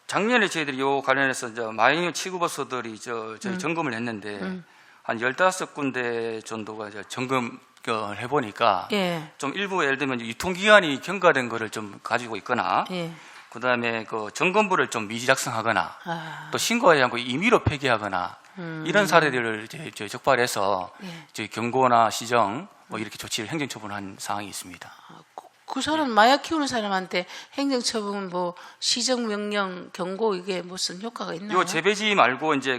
작년에 저희들이 요 관련해서 마약류 취급업소들이 저희 점검을 했는데 한 15군데 정도가 점검을 해보니까 예. 좀 일부 예를 들면 유통기한이 경과된 거를 좀 가지고 있거나 예. 그다음에 그 점검부를 좀 미리 작성하거나 또 신고하지 않고 임의로 폐기하거나 이런 사례들을 이제 적발해서 예. 저희 경고나 시정 뭐 이렇게 조치를 행정처분한 사항이 있습니다. 그 사람 마약 키우는 사람한테 행정처분 뭐 시정명령 경고 이게 무슨 효과가 있나요? 요 재배지 말고 이제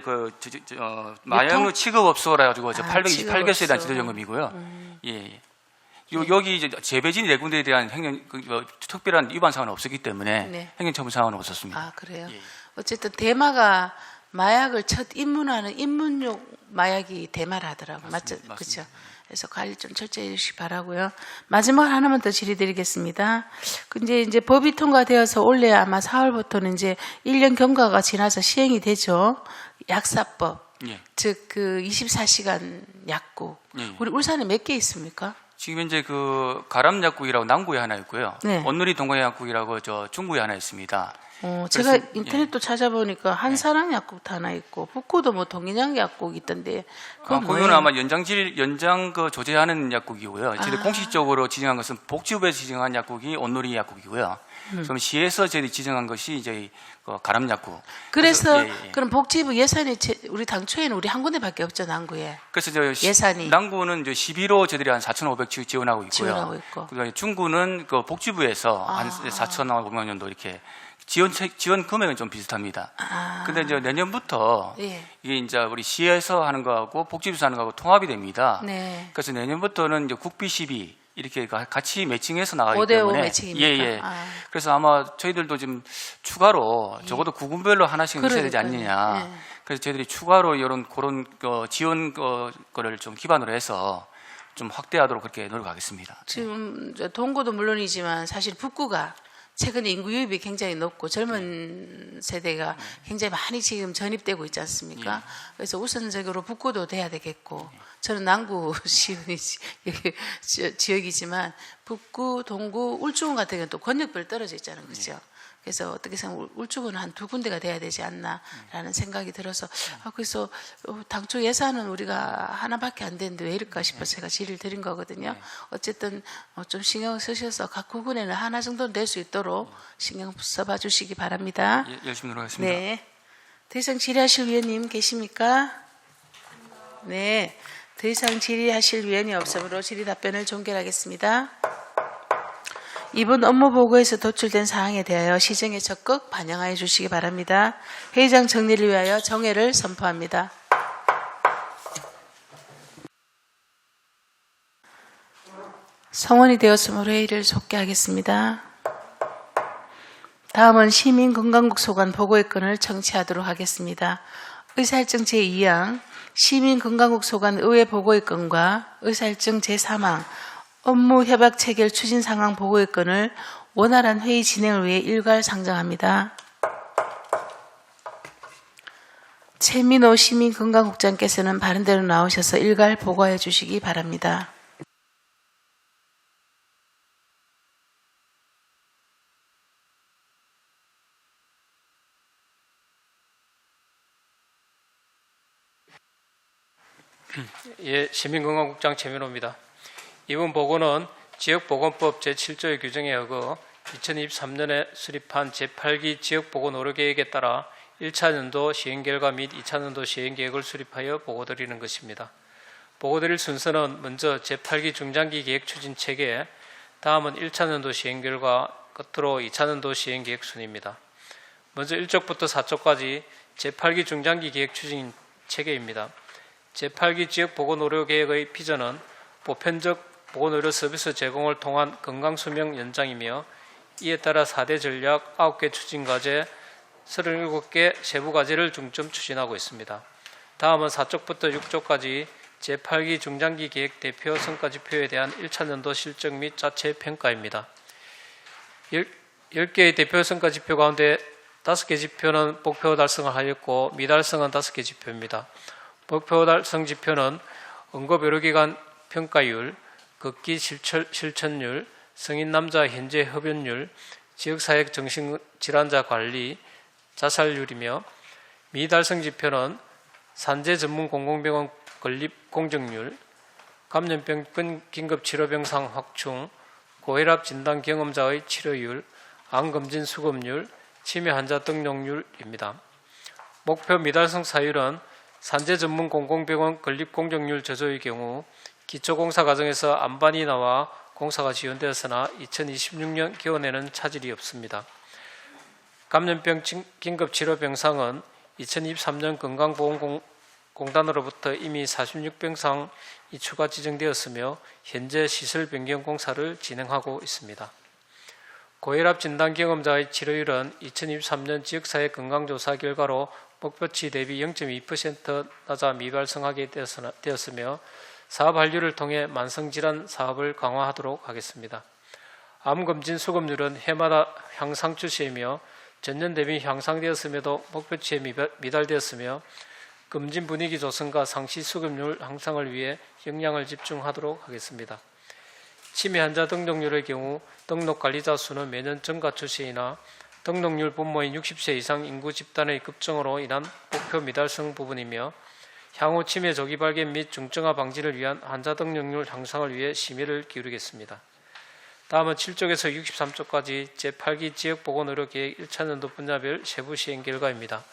마약류 취급업소라 가지고 828개소에 대한 지도점검이고요. 예. 여기 이제 재배지 4군데에 대한 특별한 위반 사항은 없었기 때문에 네. 행정처분 사항은 없었습니다. 그래요? 예. 어쨌든 대마가 마약을 첫 입문하는 입문용 마약이 대마라 하더라고요. 맞죠? 맞습니다. 그렇죠? 그래서 관리 좀 철저히 해주시기 바라고요. 마지막 하나만 더 질의드리겠습니다. 근데 이제 법이 통과되어서 올해 아마 4월부터는 이제 1년 경과가 지나서 시행이 되죠. 약사법, 예. 즉 24시간 약국. 예. 우리 울산에 몇 개 있습니까? 지금 현재 가람약국이라고 남구에 하나 있고요. 네. 온누리 동광약국이라고 중구에 하나 있습니다. 제가 그래서, 인터넷도 찾아보니까 한사랑 약국도 하나 있고 북구도 뭐 동인양 약국 있던데 그건 거기는 뭐예요? 아마 연장 조제하는 약국이고요. 저희들 공식적으로 지정한 것은 복지부에서 지정한 약국이 온누리 약국이고요. 그럼 시에서 저희들이 지정한 것이 이제 가람약국. 그래서 예. 그럼 복지부 예산이 우리 당초에는 우리 한 군데밖에 없죠, 남구에. 그래서 예산이. 남구는 이제 11호 저희들이 한 4,500 지원하고 있고요. 지원하고 있고. 그다음에 중구는 복지부에서 한 4,500만 정도 이렇게 지원 금액은 좀 비슷합니다. 근데 이제 내년부터 예. 이게 이제 우리 시에서 하는 거하고 복지부에서 하는 거하고 통합이 됩니다. 네. 그래서 내년부터는 이제 국비 12 이렇게 같이 매칭해서 나가기 5대5 때문에 매칭입니까? 예. 그래서 아마 저희들도 좀 추가로 적어도 구군별로 하나씩 있어야 되지 않느냐. 예. 그래서 저희들이 추가로 그런 지원 거를 좀 기반으로 해서 좀 확대하도록 그렇게 노력하겠습니다. 지금 동구도 물론이지만 사실 북구가 최근에 인구 유입이 굉장히 높고 젊은 세대가 굉장히 많이 지금 전입되고 있지 않습니까? 그래서 우선적으로 북구도 돼야 되겠고 저는 남구 지역이지만 북구, 동구, 울주군 같은 경우는 또 권역별 떨어져 있잖아요. 그렇죠? 그래서 어떻게 생각하면 울주군은 한 2군데가 돼야 되지 않나라는 생각이 들어서 그래서 당초 예산은 우리가 하나밖에 안 되는데 왜 이럴까 싶어서 제가 질의를 드린 거거든요. 어쨌든 좀 신경 쓰셔서 각 구군에는 하나 정도는 될 수 있도록 신경 써봐 주시기 바랍니다. 예, 열심히 노력하겠습니다. 네. 더 이상 질의하실 위원님 계십니까? 네. 더 이상 질의하실 위원이 없으므로 질의 답변을 종결하겠습니다. 이번 업무 보고에서 도출된 사항에 대하여 시정에 적극 반영하여 주시기 바랍니다. 회의장 정리를 위하여 정회를 선포합니다. 성원이 되었으므로 회의를 속개하겠습니다. 다음은 시민건강국 소관 보고의 건을 청취하도록 하겠습니다. 의사일정 제2항 시민건강국 소관 의회 보고의 건과 의사일정 제3항 업무 협약 체결 추진 상황 보고의 건을 원활한 회의 진행을 위해 일괄 상정합니다. 최민호 시민건강국장께서는 바른대로 나오셔서 일괄 보고해 주시기 바랍니다. 예, 시민건강국장 최민호입니다. 이번 보고는 지역보건법 제7조의 규정에 어거 2023년에 수립한 제8기 지역보건의료계획에 따라 1차 연도 시행결과 및 2차 연도 시행계획을 수립하여 보고드리는 것입니다. 보고드릴 순서는 먼저 제8기 중장기 계획 추진 체계, 다음은 1차 연도 시행결과, 끝으로 2차 연도 시행계획 순입니다. 먼저 1쪽부터 4쪽까지 제8기 중장기 계획 추진 체계입니다. 제8기 지역보건의료계획의 비전은 보편적 보건의료 서비스 제공을 통한 건강수명 연장이며 이에 따라 4대 전략 9개 추진과제 37개 세부과제를 중점 추진하고 있습니다. 다음은 4쪽부터 6쪽까지 제8기 중장기 계획 대표 성과지표에 대한 1차 연도 실적 및 자체 평가입니다. 10개의 대표 성과지표 가운데 5개 지표는 목표 달성을 하였고 미달성은 5개 지표입니다. 목표 달성 지표는 응급의료기관 평가율, 극기 실천율, 성인 남자 현재 흡연율, 지역사회 정신질환자 관리, 자살률이며 미달성 지표는 산재 전문 공공병원 건립 공정률, 감염병 긴급치료병상 확충, 고혈압 진단 경험자의 치료율, 암검진 수급률, 치매 환자 등록률입니다. 목표 미달성 사율은 산재 전문 공공병원 건립 공정률 저조의 경우 기초공사 과정에서 안반이 나와 공사가 지연되었으나 2026년 개원에는 차질이 없습니다. 감염병 긴급치료병상은 2023년 건강보험공단으로부터 이미 46병상이 추가 지정되었으며 현재 시설 변경 공사를 진행하고 있습니다. 고혈압 진단 경험자의 치료율은 2023년 지역사회 건강조사 결과로 목표치 대비 0.2% 낮아 미발성하게 되었으며 사업 한류를 통해 만성질환 사업을 강화하도록 하겠습니다. 암검진 수급률은 해마다 향상 추세이며 전년 대비 향상되었음에도 목표치에 미달되었으며 검진 분위기 조성과 상시 수급률 향상을 위해 역량을 집중하도록 하겠습니다. 치매 환자 등록률의 경우 등록관리자 수는 매년 증가 추세이나 등록률 분모인 60세 이상 인구 집단의 급증으로 인한 목표 미달성 부분이며 향후 치매 조기 발견 및 중증화 방지를 위한 환자 등록률 향상을 위해 심의를 기울이겠습니다. 다음은 7쪽에서 63쪽까지 제8기 지역보건의료계획 1차 연도 분야별 세부 시행 결과입니다.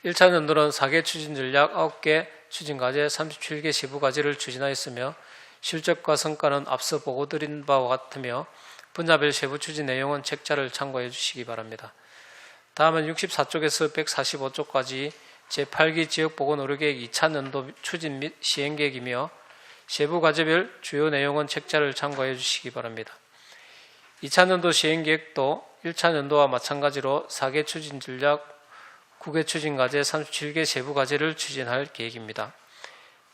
1차 연도는 4개 추진 전략 9개 추진과제 37개 세부과제를 추진하였으며 실적과 성과는 앞서 보고드린 바와 같으며 분야별 세부 추진 내용은 책자를 참고해 주시기 바랍니다. 다음은 64쪽에서 145쪽까지 제8기 지역보건의료계획 2차 연도 추진 및 시행계획이며 세부과제별 주요 내용은 책자를 참고해 주시기 바랍니다. 2차 연도 시행계획도 1차 연도와 마찬가지로 4개 추진 전략 9개 추진과제 37개 세부과제를 추진할 계획입니다.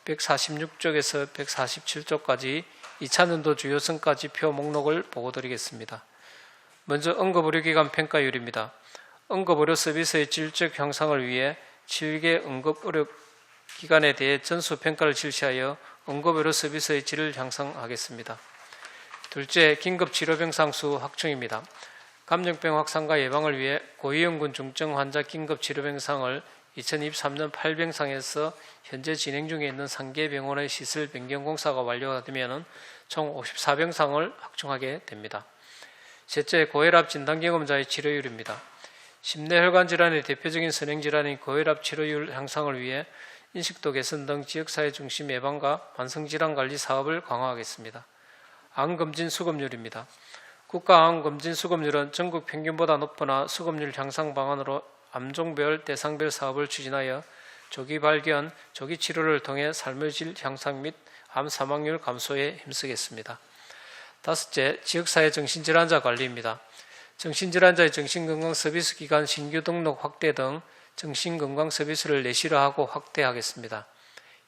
146쪽에서 147쪽까지 2차 연도 주요 성과지표 목록을 보고드리겠습니다. 먼저 응급의료기관 평가율입니다. 응급의료 서비스의 질적 향상을 위해 7개 응급의료기관에 대해 전수평가를 실시하여 응급의료 서비스의 질을 향상하겠습니다. 둘째, 긴급치료병상 수 확충입니다. 감염병 확산과 예방을 위해 고위험군 중증 환자 긴급치료병상을 2023년 8병상에서 현재 진행 중에 있는 3개 병원의 시설 변경 공사가 완료가 되면 총 54병상을 확충하게 됩니다. 셋째, 고혈압 진단 경험자의 치료율입니다. 심내혈관 질환의 대표적인 선행질환인 고혈압 치료율 향상을 위해 인식도 개선 등 지역사회 중심 예방과 만성질환 관리 사업을 강화하겠습니다. 암검진 수급률입니다. 국가 암검진 수급률은 전국 평균보다 높거나 수급률 향상 방안으로 암종별 대상별 사업을 추진하여 조기 발견, 조기 치료를 통해 삶의 질 향상 및 암 사망률 감소에 힘쓰겠습니다. 다섯째, 지역사회 정신질환자 관리입니다. 정신질환자의 정신건강 서비스 기관 신규 등록 확대 등 정신건강 서비스를 내실화하고 확대하겠습니다.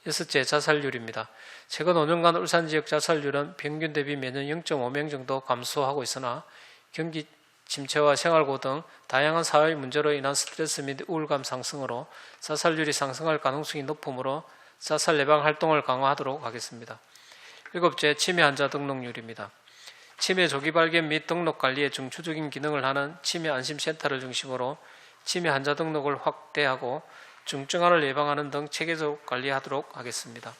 여섯째, 자살률입니다. 최근 5년간 울산 지역 자살률은 평균 대비 매년 0.5명 정도 감소하고 있으나 경기 침체와 생활고 등 다양한 사회 문제로 인한 스트레스 및 우울감 상승으로 자살률이 상승할 가능성이 높으므로 자살 예방 활동을 강화하도록 하겠습니다. 일곱째, 치매 환자 등록률입니다. 치매 조기 발견 및 등록 관리에 중추적인 기능을 하는 치매 안심센터를 중심으로 치매 환자 등록을 확대하고 중증환을 예방하는 등 체계적 관리하도록 하겠습니다.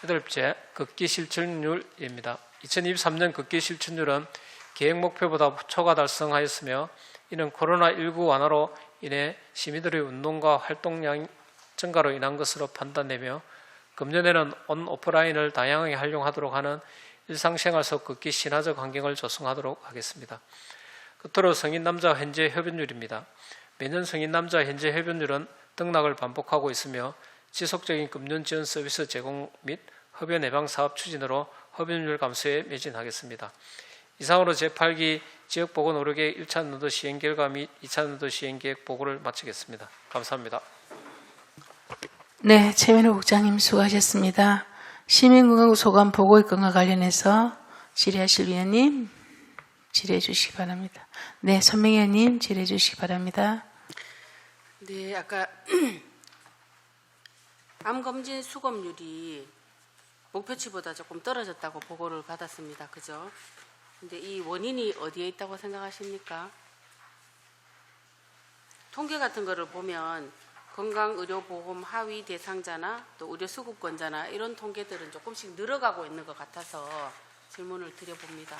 여덟째, 극기 실천율입니다. 2023년 극기 실천율은 계획 목표보다 초과 달성하였으며 이는 코로나19 완화로 인해 시민들의 운동과 활동량 증가로 인한 것으로 판단되며 금년에는 온 오프라인을 다양하게 활용하도록 하는 일상생활 속 극기 신화적 환경을 조성하도록 하겠습니다. 끝으로 성인 남자 현재 흡연율입니다. 매년 성인 남자 현재 흡연율은 등락을 반복하고 있으며 지속적인 금연 지원 서비스 제공 및 흡연 예방 사업 추진으로 흡연율 감소에 매진하겠습니다. 이상으로 제8기 지역보건의료계획 1차 노도 시행 결과 및 2차 노도 시행 계획 보고를 마치겠습니다. 감사합니다. 네, 최민호 국장님 수고하셨습니다. 시민건강 소관 보고의 건과 관련해서 질의하실 위원님 질의해 주시기 바랍니다. 네, 손명희 의원님 질의해 주시기 바랍니다. 네, 아까 암검진 수급률이 목표치보다 조금 떨어졌다고 보고를 받았습니다. 그죠? 근데 이 원인이 어디에 있다고 생각하십니까? 통계 같은 거를 보면 건강의료보험 하위 대상자나 또 의료수급권자나 이런 통계들은 조금씩 늘어가고 있는 것 같아서 질문을 드려봅니다.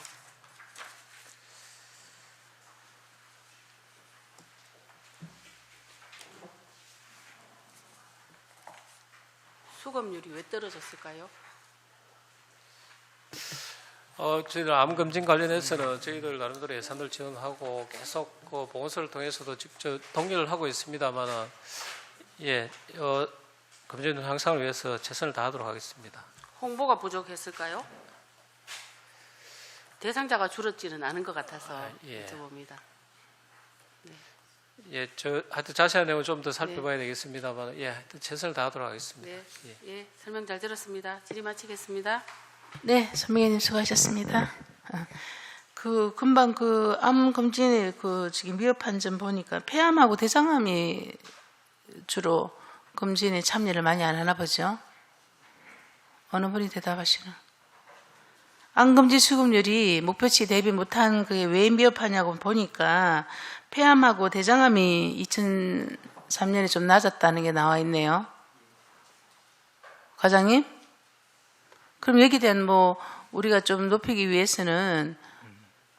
수급률이 왜 떨어졌을까요? 저희들 암검진 관련해서는 저희들 나름대로 예산을 지원하고 계속 보건소를 통해서도 직접 동의를 하고 있습니다만, 검진 향상을 위해서 최선을 다하도록 하겠습니다. 홍보가 부족했을까요? 대상자가 줄었지는 않은 것 같아서 여쭤봅니다. 하여튼 자세한 내용은 좀 더 살펴봐야 되겠습니다만, 하여튼 최선을 다하도록 하겠습니다. 네, 설명 잘 들었습니다. 질의 마치겠습니다. 네, 손명희님 수고하셨습니다. 금방 암 검진에 지금 미흡한 점 보니까 폐암하고 대장암이 주로 검진에 참여를 많이 안 하나 보죠. 어느 분이 대답하시나? 암검진 수급률이 목표치 대비 못한 그게 왜 미흡하냐고 보니까 폐암하고 대장암이 2003년에 좀 낮았다는 게 나와 있네요. 과장님? 그럼 여기에 대한 우리가 좀 높이기 위해서는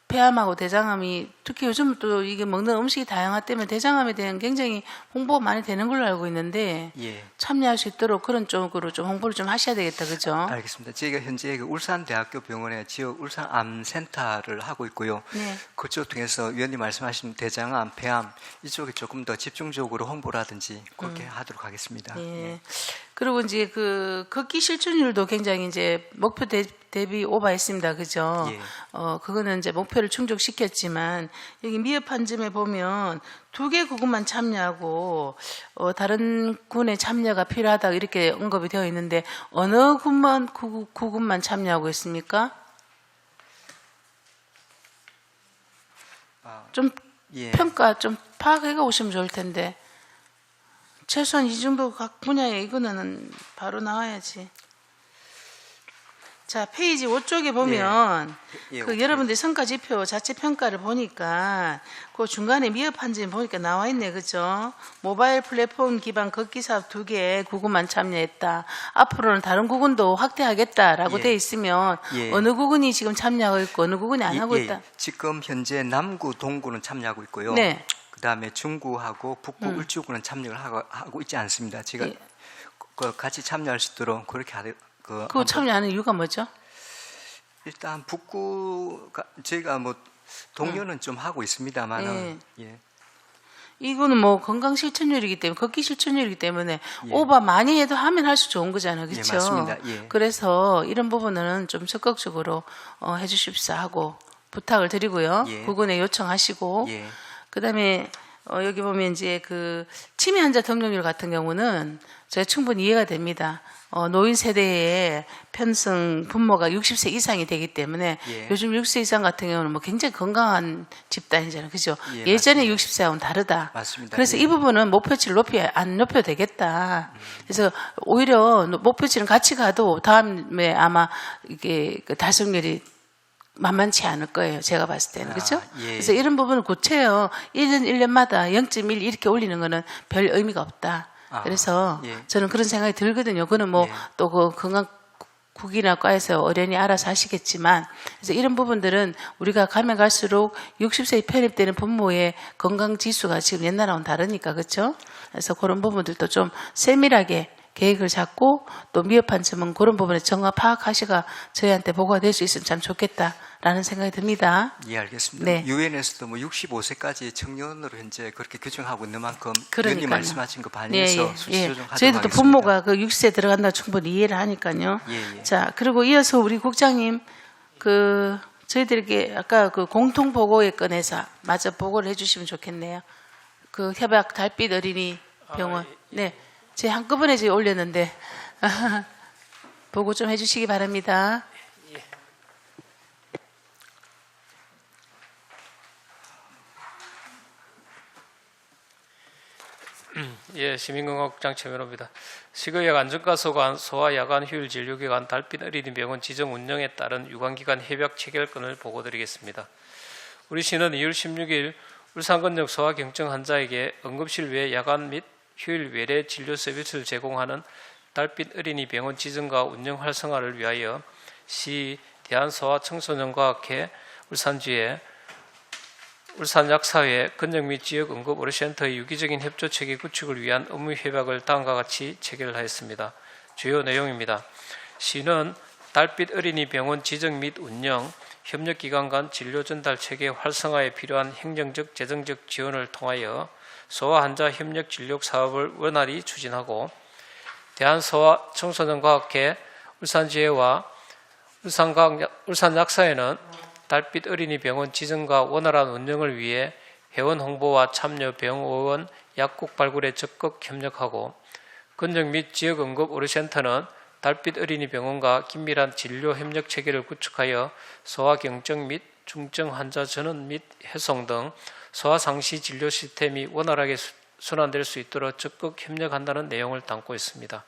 폐암하고 대장암이 특히 요즘 또 이게 먹는 음식이 다양하기 때문에 대장암에 대한 굉장히 홍보가 많이 되는 걸로 알고 있는데 참여할 수 있도록 그런 쪽으로 좀 홍보를 좀 하셔야 되겠다, 그죠? 알겠습니다. 저희가 현재 울산대학교 병원에 지역 울산암센터를 하고 있고요. 네. 그쪽 통해서 위원님 말씀하신 대장암, 폐암 이쪽에 조금 더 집중적으로 홍보라든지 그렇게 하도록 하겠습니다. 네. 그리고 이제 극기 실천율도 굉장히 이제 목표 대비 오버했습니다. 그죠? 그거는 이제 목표를 충족시켰지만 여기 미흡한 점에 보면 2개 구군만 참여하고 다른 군의 참여가 필요하다 이렇게 언급이 되어 있는데 어느 구군만 참여하고 있습니까? 좀 평가 좀 파악해 오시면 좋을 텐데. 최소한 이 정도 각 분야에 이거는 바로 나와야지. 자, 페이지 5쪽에 보면 여러분들 성과지표 자체 평가를 보니까 그 중간에 미흡한 점이 보니까 나와 있네, 그죠? 모바일 플랫폼 기반 걷기 사업 2개 구군만 참여했다. 앞으로는 다른 구군도 확대하겠다라고 돼 있으면 어느 구군이 지금 참여하고 있고 어느 구군이 안 하고 있다. 지금 현재 남구, 동구는 참여하고 있고요. 네. 그다음에 중구하고 북구, 울주구는 참여를 하고 있지 않습니다. 제가 같이 참여할 수 있도록 그렇게 그거 참여하는 이유가 뭐죠? 일단 북구가 저희가 뭐 동료는 좀 하고 있습니다만은 예. 이거는 뭐 건강 실천율이기 때문에 걷기 실천율이기 때문에 예. 오바 많이 해도 하면 할수 좋은 거잖아요, 예, 그렇죠? 맞습니다. 예. 그래서 이런 부분은 좀 적극적으로 해주십사 하고 부탁을 드리고요. 예. 부근에 요청하시고 예. 그다음에 여기 보면 이제 그 치매 환자 등록률 같은 경우는 제가 충분히 이해가 됩니다. 노인 세대의 편성 분모가 60세 이상이 되기 때문에 예. 요즘 60세 이상 같은 경우는 뭐 굉장히 건강한 집단이잖아요. 그죠? 예, 예전에 맞습니다. 60세하고는 다르다. 맞습니다. 그래서 예. 이 부분은 목표치를 안 높여도 되겠다. 그래서 오히려 목표치는 같이 가도 다음에 아마 이게 그 달성률이 만만치 않을 거예요. 제가 봤을 때는. 그렇죠? 예. 그래서 이런 부분을 고쳐요. 1년마다 0.1 이렇게 올리는 거는 별 의미가 없다. 그래서 예. 저는 그런 생각이 들거든요. 그거는 뭐 예. 또 그 건강국이나 과에서 어련히 알아서 하시겠지만 그래서 이런 부분들은 우리가 가면 갈수록 60세에 편입되는 분모의 건강지수가 지금 옛날하고는 다르니까 그렇죠? 그래서 그런 부분들도 좀 세밀하게 계획을 잡고 또 미흡한 점은 그런 부분에 정확 파악하시가 저희한테 보고가 될 수 있으면 참 좋겠다라는 생각이 듭니다. 예, 알겠습니다. 네. 유엔에서도 뭐 65세까지 청년으로 현재 그렇게 규정하고 있는 만큼 그러니까요. 위원님 말씀하신 거 반영해서 수치 조정하도록 저희도 또 하겠습니다. 분모가 그 60세 들어간다 충분히 이해를 하니까요. 예, 예. 자, 그리고 이어서 우리 국장님 저희들에게 아까 그 공통 보고에 꺼내서 마저 보고를 해주시면 좋겠네요. 그 협약 달빛 어린이 병원. 네, 제 한꺼번에 지금 올렸는데 보고 좀 해주시기 바랍니다. 예, 시민건강국장 최면호입니다. 시의약 안전과소관 소아 야간 휴일 진료기관 달빛 어린이병원 지정 운영에 따른 유관기관 협약 체결건을 보고드리겠습니다. 우리 시는 2월 16일 울산건역 소아 경증 환자에게 응급실 외 야간 및 휴일 외래 진료 서비스를 제공하는 달빛 어린이병원 지정과 운영 활성화를 위하여 시 대한소아청소년과학회 울산지회 울산약사회 건역 및 지역 응급 의료센터의 유기적인 협조 체계 구축을 위한 업무 협약을 다음과 같이 체결하였습니다. 주요 내용입니다. 시는 달빛 어린이병원 지정 및 운영, 협력기관 간 진료 전달 체계 활성화에 필요한 행정적, 재정적 지원을 통하여 소아 환자 협력 진료 사업을 원활히 추진하고 대한소아청소년과학회 울산지회와 울산약사회는 달빛 어린이병원 지정과 원활한 운영을 위해 회원 홍보와 참여 병원 약국 발굴에 적극 협력하고 건역 및 지역 응급 의료센터는 달빛 어린이병원과 긴밀한 진료 협력 체계를 구축하여 소아 경증 및 중증 환자 전원 및 해송 등 소아 상시 진료 시스템이 원활하게 순환될 수 있도록 적극 협력한다는 내용을 담고 있습니다.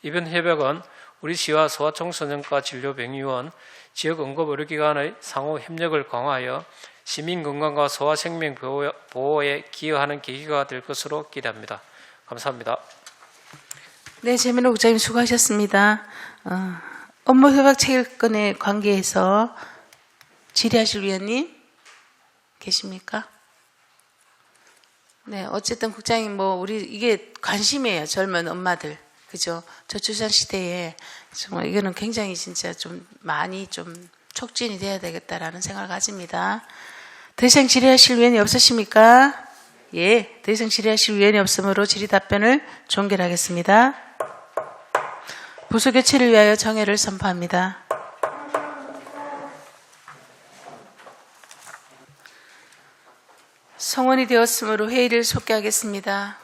이번 협약은 우리 시와 소아청소년과 진료병의원, 지역응급의료기관의 상호 협력을 강화하여 시민건강과 소아생명 보호에 기여하는 계기가 될 것으로 기대합니다. 감사합니다. 네, 최민호 국장님 수고하셨습니다. 업무 협약 체결건에 관계해서 질의하실 위원님 계십니까? 네, 어쨌든 국장님 우리 이게 관심이에요. 젊은 엄마들. 그죠? 저출산 시대에 정말 이거는 굉장히 진짜 좀 많이 좀 촉진이 돼야 되겠다라는 생각을 가집니다. 더 이상 질의하실 위원이 없으십니까? 예, 더 이상 질의하실 위원이 없으므로 질의 답변을 종결하겠습니다. 부서 교체를 위하여 정회를 선포합니다. 성원이 되었으므로 회의를 속개하겠습니다.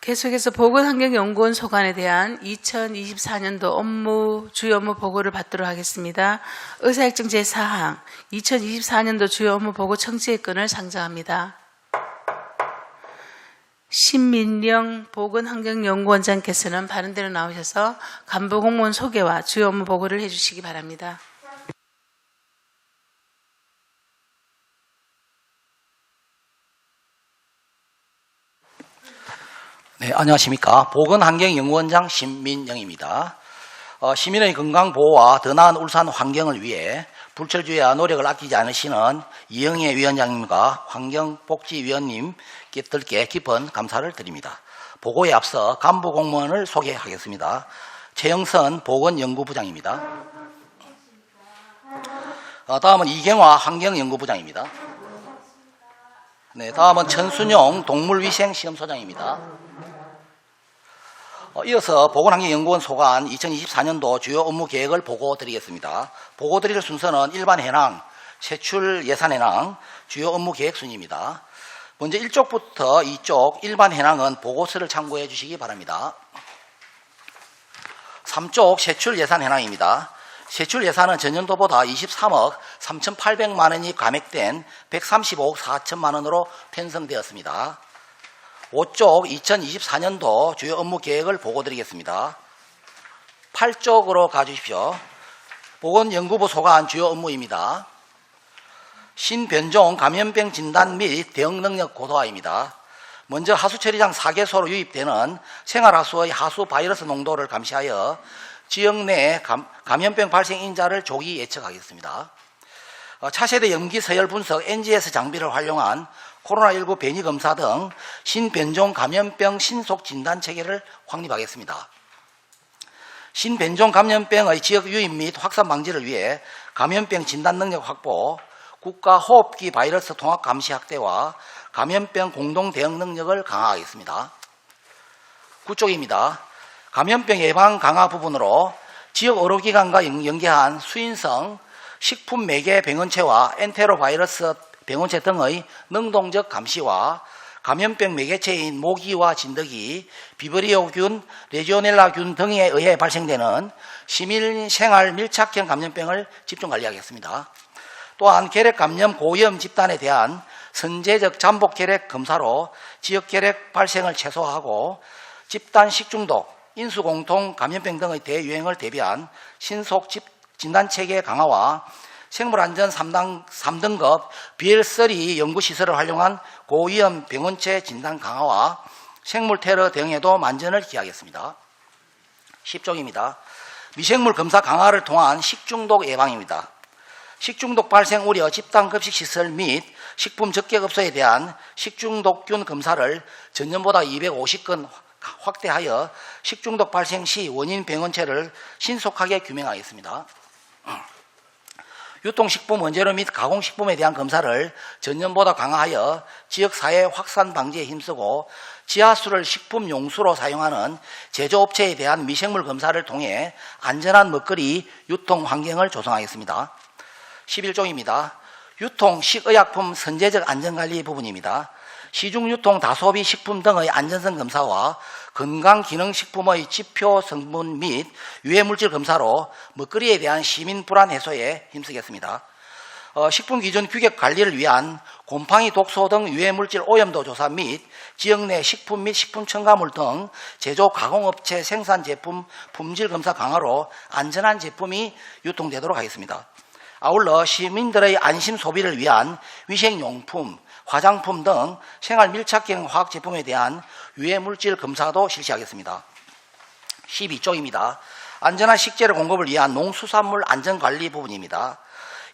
계속해서 보건환경연구원 소관에 대한 2024년도 주요 업무 보고를 받도록 하겠습니다. 의사일정 제4항 2024년도 주요 업무 보고 청지의건을 상정합니다. 신민령 보건환경연구원장께서는 바른대로 나오셔서 간부 공무원 소개와 주요 업무 보고를 해주시기 바랍니다. 네, 안녕하십니까. 보건환경연구원장 신민영입니다. 시민의 건강보호와 더 나은 울산 환경을 위해 불철주야 노력을 아끼지 않으시는 이영애 위원장님과 환경복지위원님들께 깊은 감사를 드립니다. 보고에 앞서 간부 공무원을 소개하겠습니다. 최영선 보건연구부장입니다. 다음은 이경화 환경연구부장입니다. 네, 다음은 천순용 동물위생시험소장입니다. 이어서 보건환경연구원 소관 2024년도 주요 업무 계획을 보고 드리겠습니다. 보고 드릴 순서는 일반 현황, 세출 예산 현황, 주요 업무 계획 순입니다. 먼저 1쪽부터 2쪽 일반 현황은 보고서를 참고해 주시기 바랍니다. 3쪽 세출 예산 현황입니다. 세출 예산은 전년도보다 23억 3,800만 원이 감액된 135억 4천만 원으로 편성되었습니다. 5쪽 2024년도 주요 업무 계획을 보고 드리겠습니다. 8쪽으로 가주십시오. 보건연구부 소관 주요 업무입니다. 신변종 감염병 진단 및 대응 능력 고도화입니다. 먼저 하수처리장 4개소로 유입되는 생활하수의 하수 바이러스 농도를 감시하여 지역 내 감염병 발생 인자를 조기 예측하겠습니다. 차세대 염기 서열 분석 NGS 장비를 활용한 코로나19 변이 검사 등 신변종 감염병 신속 진단 체계를 확립하겠습니다. 신변종 감염병의 지역 유입 및 확산 방지를 위해 감염병 진단 능력 확보, 국가 호흡기 바이러스 통합 감시 확대와 감염병 공동 대응 능력을 강화하겠습니다. 9쪽입니다. 감염병 예방 강화 부분으로 지역 의료기관과 연계한 수인성 식품 매개 병원체와 엔테로바이러스 병원체 등의 능동적 감시와 감염병 매개체인 모기와 진드기, 비브리오균, 레지오넬라균 등에 의해 발생되는 시민 생활 밀착형 감염병을 집중 관리하겠습니다. 또한 결핵 감염 고위험 집단에 대한 선제적 잠복 결핵 검사로 지역 결핵 발생을 최소화하고 집단 식중독, 인수공통 감염병 등의 대유행을 대비한 신속 진단체계 강화와 생물안전 3등급 BL3 연구시설을 활용한 고위험 병원체 진단 강화와 생물테러 대응에도 만전을 기하겠습니다. 10쪽입니다. 미생물 검사 강화를 통한 식중독 예방입니다. 식중독 발생 우려 집단급식시설 및 식품 적객업소에 대한 식중독균 검사를 전년보다 250건 확대하여 식중독 발생 시 원인 병원체를 신속하게 규명하겠습니다. 유통식품 원재료 및 가공식품에 대한 검사를 전년보다 강화하여 지역사회 확산 방지에 힘쓰고 지하수를 식품 용수로 사용하는 제조업체에 대한 미생물 검사를 통해 안전한 먹거리 유통 환경을 조성하겠습니다. 11쪽입니다. 유통 식의약품 선제적 안전관리 부분입니다. 시중유통 다소비 식품 등의 안전성 검사와 건강기능식품의 지표 성분 및 유해물질 검사로 먹거리에 대한 시민 불안 해소에 힘쓰겠습니다. 식품기준 규격 관리를 위한 곰팡이 독소 등 유해물질 오염도 조사 및 지역 내 식품 및 식품 첨가물 등 제조 가공업체 생산 제품 품질 검사 강화로 안전한 제품이 유통되도록 하겠습니다. 아울러 시민들의 안심 소비를 위한 위생용품, 화장품 등 생활 밀착형 화학 제품에 대한 유해물질 검사도 실시하겠습니다. 12쪽입니다. 안전한 식재료 공급을 위한 농수산물 안전관리 부분입니다.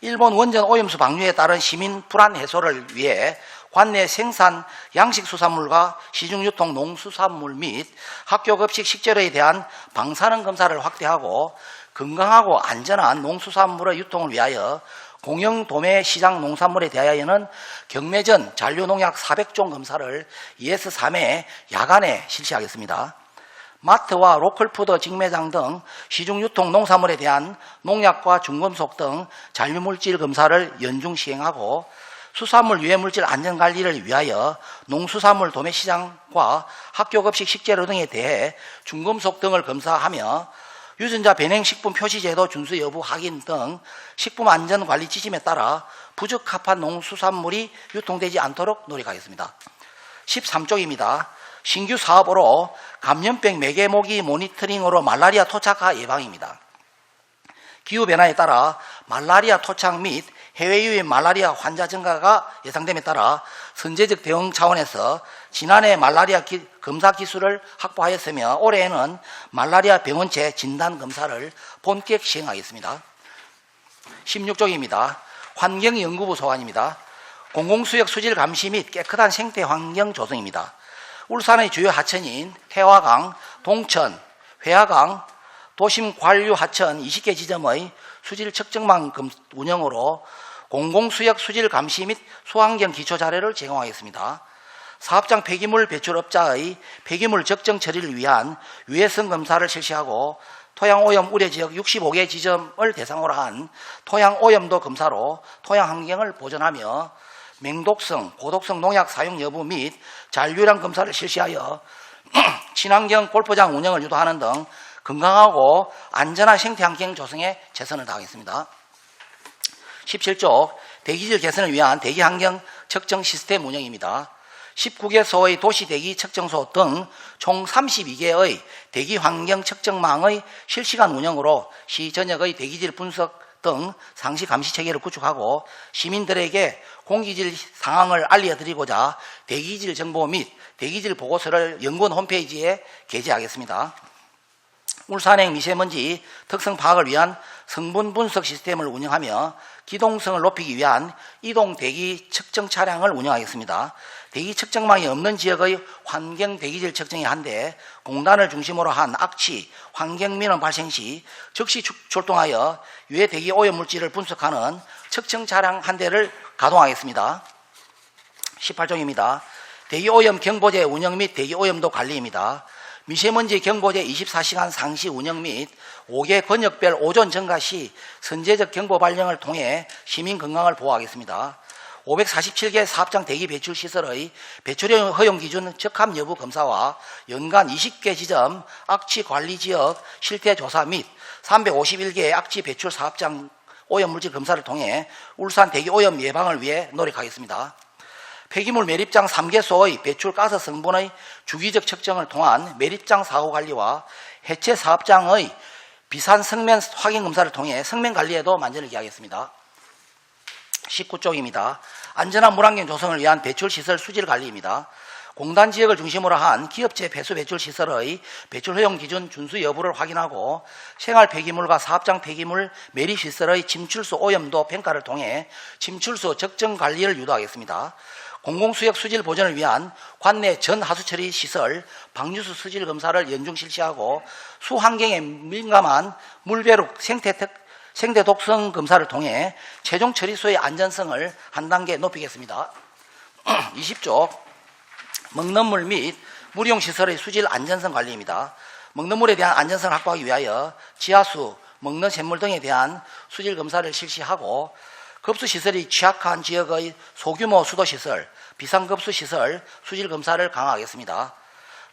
일본 원전 오염수 방류에 따른 시민 불안 해소를 위해 관내 생산 양식수산물과 시중유통 농수산물 및 학교급식 식재료에 대한 방사능 검사를 확대하고 건강하고 안전한 농수산물의 유통을 위하여 공영 도매 시장 농산물에 대하여는 경매전 잔류농약 400종 검사를 ES3회 야간에 실시하겠습니다. 마트와 로컬푸드 직매장 등 시중유통 농산물에 대한 농약과 중금속 등 잔류물질 검사를 연중 시행하고 수산물 유해물질 안전관리를 위하여 농수산물 도매시장과 학교급식 식재료 등에 대해 중금속 등을 검사하며 유전자 변형식품 표시제도 준수 여부 확인 등 식품안전관리 지침에 따라 부적합한 농수산물이 유통되지 않도록 노력하겠습니다. 13쪽입니다. 신규 사업으로 감염병 매개모기 모니터링으로 말라리아 토착화 예방입니다. 기후변화에 따라 말라리아 토착 및 해외 유입 말라리아 환자 증가가 예상됨에 따라 선제적 대응 차원에서 지난해 말라리아 검사 기술을 확보하였으며 올해에는 말라리아 병원체 진단 검사를 본격 시행하겠습니다. 16쪽입니다. 환경연구부 소관입니다. 공공수역 수질 감시 및 깨끗한 생태 환경 조성입니다. 울산의 주요 하천인 태화강, 동천, 회화강, 도심 관류 하천 20개 지점의 수질 측정망 운영으로 공공수역 수질 감시 및 수환경 기초 자료를 제공하겠습니다. 사업장 폐기물 배출업자의 폐기물 적정 처리를 위한 위해성 검사를 실시하고 토양오염 우려지역 65개 지점을 대상으로 한 토양오염도 검사로 토양 환경을 보존하며 맹독성, 고독성 농약 사용 여부 및 잔류량 검사를 실시하여 친환경 골프장 운영을 유도하는 등 건강하고 안전한 생태환경 조성에 최선을 다하겠습니다. 17쪽 대기질 개선을 위한 대기환경 측정 시스템 운영입니다. 19개소의 도시 대기 측정소 등 총 32개의 대기 환경 측정망의 실시간 운영으로 시 전역의 대기질 분석 등 상시 감시 체계를 구축하고 시민들에게 공기질 상황을 알려드리고자 대기질 정보 및 대기질 보고서를 연구원 홈페이지에 게재하겠습니다. 울산행 미세먼지 특성 파악을 위한 성분 분석 시스템을 운영하며 기동성을 높이기 위한 이동 대기 측정 차량을 운영하겠습니다. 대기 측정망이 없는 지역의 환경 대기질 측정에 한대 공단을 중심으로 한 악취, 환경 민원 발생 시 즉시 출동하여 유해 대기 오염 물질을 분석하는 측정 차량 한 대를 가동하겠습니다. 18종입니다. 대기 오염 경보제 운영 및 대기 오염도 관리입니다. 미세먼지 경보제 24시간 상시 운영 및 5개 권역별 오존 증가 시 선제적 경보 발령을 통해 시민 건강을 보호하겠습니다. 547개 사업장 대기 배출 시설의 배출 허용 기준 적합 여부 검사와 연간 20개 지점 악취 관리 지역 실태 조사 및 351개의 악취 배출 사업장 오염 물질 검사를 통해 울산 대기 오염 예방을 위해 노력하겠습니다. 폐기물 매립장 3개소의 배출 가스 성분의 주기적 측정을 통한 매립장 사고 관리와 해체 사업장의 비산 성면 확인 검사를 통해 성면 관리에도 만전을 기하겠습니다. 19쪽입니다. 안전한 물환경 조성을 위한 배출시설 수질 관리입니다. 공단 지역을 중심으로 한 기업체 배수 배출 시설의 배출 허용 기준 준수 여부를 확인하고 생활 폐기물과 사업장 폐기물 매립 시설의 침출수 오염도 평가를 통해 침출수 적정 관리를 유도하겠습니다. 공공수역 수질 보존을 위한 관내 전 하수처리 시설 방류수 수질 검사를 연중 실시하고 수환경에 민감한 물배룩 생태 독성 검사를 통해 최종 처리소의 안전성을 한 단계 높이겠습니다. 20조 먹는 물 및 물이용 시설의 수질 안전성 관리입니다. 먹는 물에 대한 안전성을 확보하기 위하여 지하수, 먹는 샘물 등에 대한 수질 검사를 실시하고 급수시설이 취약한 지역의 소규모 수도시설, 비상급수시설 수질 검사를 강화하겠습니다.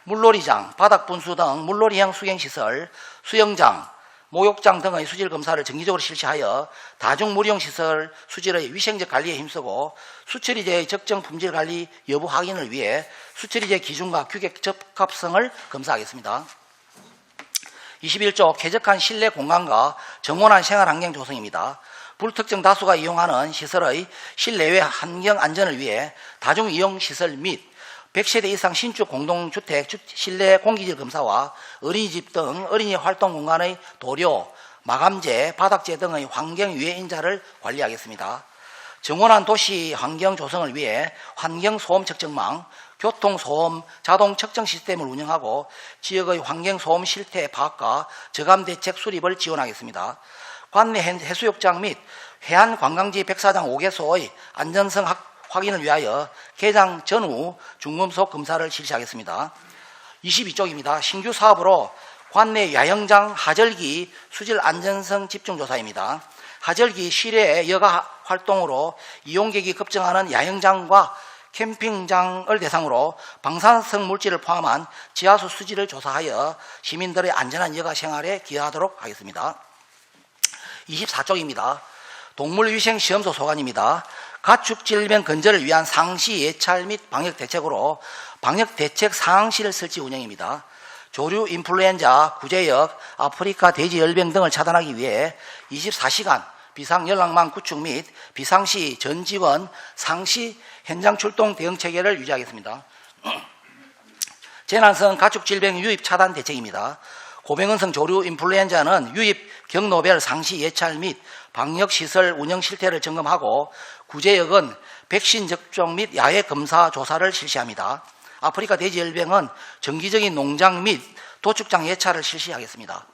물놀이장, 바닥분수 등 물놀이형 수경시설, 수영장, 목욕장 등의 수질 검사를 정기적으로 실시하여 다중물이용시설 수질의 위생적 관리에 힘쓰고 수처리제의 적정 품질 관리 여부 확인을 위해 수처리제 기준과 규격 적합성을 검사하겠습니다. 21조 쾌적한 실내 공간과 정원한 생활환경 조성입니다. 불특정 다수가 이용하는 시설의 실내외 환경 안전을 위해 다중이용시설 및 100세대 이상 신축 공동주택 실내 공기질 검사와 어린이집 등 어린이 활동 공간의 도료, 마감재, 바닥재 등의 환경 유해 인자를 관리하겠습니다. 정원한 도시 환경 조성을 위해 환경소음 측정망, 교통소음 자동 측정 시스템을 운영하고 지역의 환경소음 실태 파악과 저감 대책 수립을 지원하겠습니다. 관내 해수욕장 및 해안관광지 백사장 5개소의 안전성 확인을 위하여 개장 전후 중금속 검사를 실시하겠습니다. 22쪽입니다. 신규 사업으로 관내 야영장 하절기 수질 안전성 집중조사입니다. 하절기 실외 여가 활동으로 이용객이 급증하는 야영장과 캠핑장을 대상으로 방사성 물질을 포함한 지하수 수질을 조사하여 시민들의 안전한 여가 생활에 기여하도록 하겠습니다. 24쪽입니다. 동물위생시험소 소관입니다. 가축질병 근절을 위한 상시 예찰 및 방역대책으로 방역대책 상황실 설치 운영입니다. 조류 인플루엔자, 구제역, 아프리카 돼지열병 등을 차단하기 위해 24시간 비상연락망 구축 및 비상시 전 지원 상시 현장 출동 대응 체계를 유지하겠습니다. 재난성 가축질병 유입 차단 대책입니다. 고병원성 조류 인플루엔자는 유입 경로별 상시 예찰 및 방역시설 운영 실태를 점검하고 구제역은 백신 접종 및 야외 검사 조사를 실시합니다. 아프리카 돼지열병은 정기적인 농장 및 도축장 예찰을 실시하겠습니다.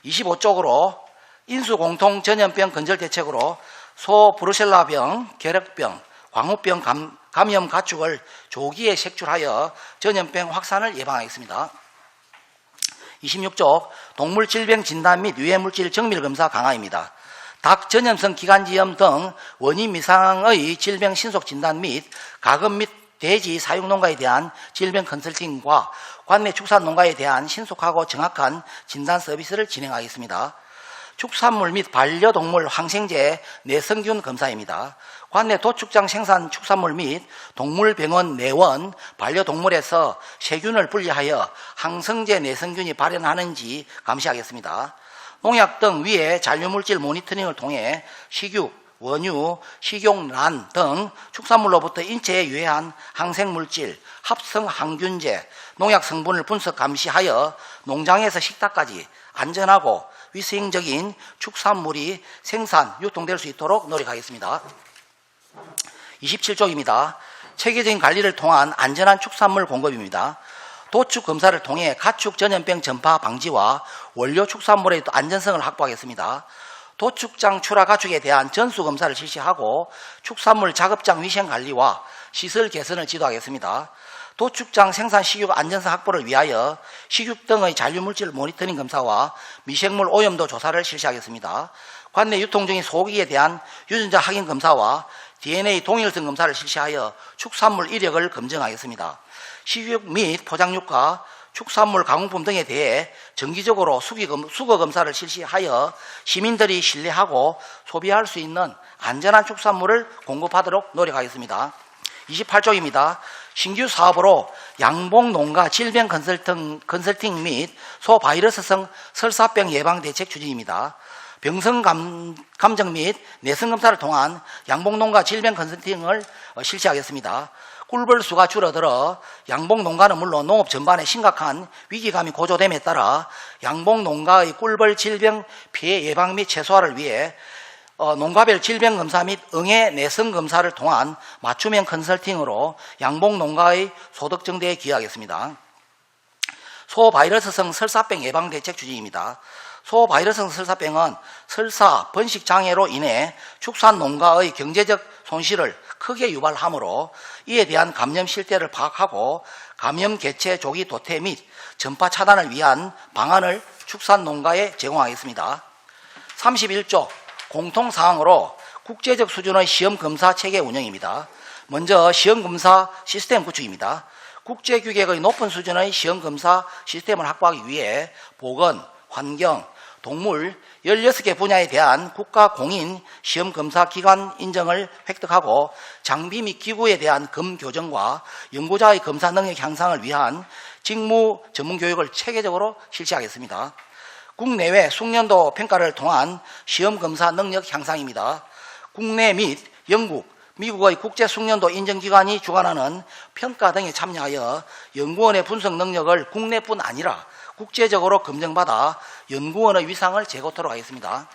25쪽으로 인수공통 전염병 건절 대책으로 소 브루셀라병, 결핵병, 광우병 감염 가축을 조기에 색출하여 전염병 확산을 예방하겠습니다. 26쪽 동물 질병 진단 및 유해물질 정밀 검사 강화입니다. 닭 전염성 기관지염 등 원인 미상의 질병 신속 진단 및 가금 및 돼지 사육 농가에 대한 질병 컨설팅과 관내 축산 농가에 대한 신속하고 정확한 진단 서비스를 진행하겠습니다. 축산물 및 반려동물 항생제 내성균 검사입니다. 관내 도축장 생산 축산물 및 동물병원 내원 반려동물에서 세균을 분리하여 항생제 내성균이 발현하는지 감시하겠습니다. 농약 등 위의 잔류물질 모니터링을 통해 식육, 원유, 식용란 등 축산물로부터 인체에 유해한 항생물질, 합성 항균제, 농약 성분을 분석 감시하여 농장에서 식탁까지 안전하고 위생적인 축산물이 생산, 유통될 수 있도록 노력하겠습니다. 27쪽입니다. 체계적인 관리를 통한 안전한 축산물 공급입니다. 도축 검사를 통해 가축 전염병 전파 방지와 원료 축산물의 안전성을 확보하겠습니다. 도축장 출하 가축에 대한 전수 검사를 실시하고 축산물 작업장 위생 관리와 시설 개선을 지도하겠습니다. 도축장 생산 식육 안전성 확보를 위하여 식육 등의 잔류물질 모니터링 검사와 미생물 오염도 조사를 실시하겠습니다. 관내 유통 중인 소고기에 대한 유전자 확인 검사와 DNA 동일성 검사를 실시하여 축산물 이력을 검증하겠습니다. 식육 및 포장육과 축산물 가공품 등에 대해 정기적으로 수거 검사를 실시하여 시민들이 신뢰하고 소비할 수 있는 안전한 축산물을 공급하도록 노력하겠습니다. 28쪽입니다. 신규 사업으로 양봉농가 질병 컨설팅 및 소바이러스성 설사병 예방 대책 추진입니다. 병성 감정 및 내성 검사를 통한 양봉농가 질병 컨설팅을 실시하겠습니다. 꿀벌수가 줄어들어 양봉농가는 물론 농업 전반에 심각한 위기감이 고조됨에 따라 양봉농가의 꿀벌 질병 피해 예방 및 최소화를 위해 농가별 질병 검사 및 응애 내성 검사를 통한 맞춤형 컨설팅으로 양봉농가의 소득 증대에 기여하겠습니다. 소바이러스성 설사병 예방 대책 추진입니다. 소바이러스성 설사병은 설사, 번식 장애로 인해 축산 농가의 경제적 손실을 크게 유발하므로 이에 대한 감염 실태를 파악하고 감염 개체 조기 도태 및 전파 차단을 위한 방안을 축산 농가에 제공하겠습니다. 31조 공통사항으로 국제적 수준의 시험검사 체계 운영입니다. 먼저 시험검사 시스템 구축입니다. 국제규격의 높은 수준의 시험검사 시스템을 확보하기 위해 보건, 환경, 동물 16개 분야에 대한 국가 공인 시험검사 기관 인정을 획득하고 장비 및 기구에 대한 검교정과 연구자의 검사 능력 향상을 위한 직무 전문 교육을 체계적으로 실시하겠습니다. 국내외 숙련도 평가를 통한 시험검사 능력 향상입니다. 국내 및 영국, 미국의 국제 숙련도 인정기관이 주관하는 평가 등에 참여하여 연구원의 분석 능력을 국내뿐 아니라 국제적으로 검증받아 연구원의 위상을 제고토록 하겠습니다.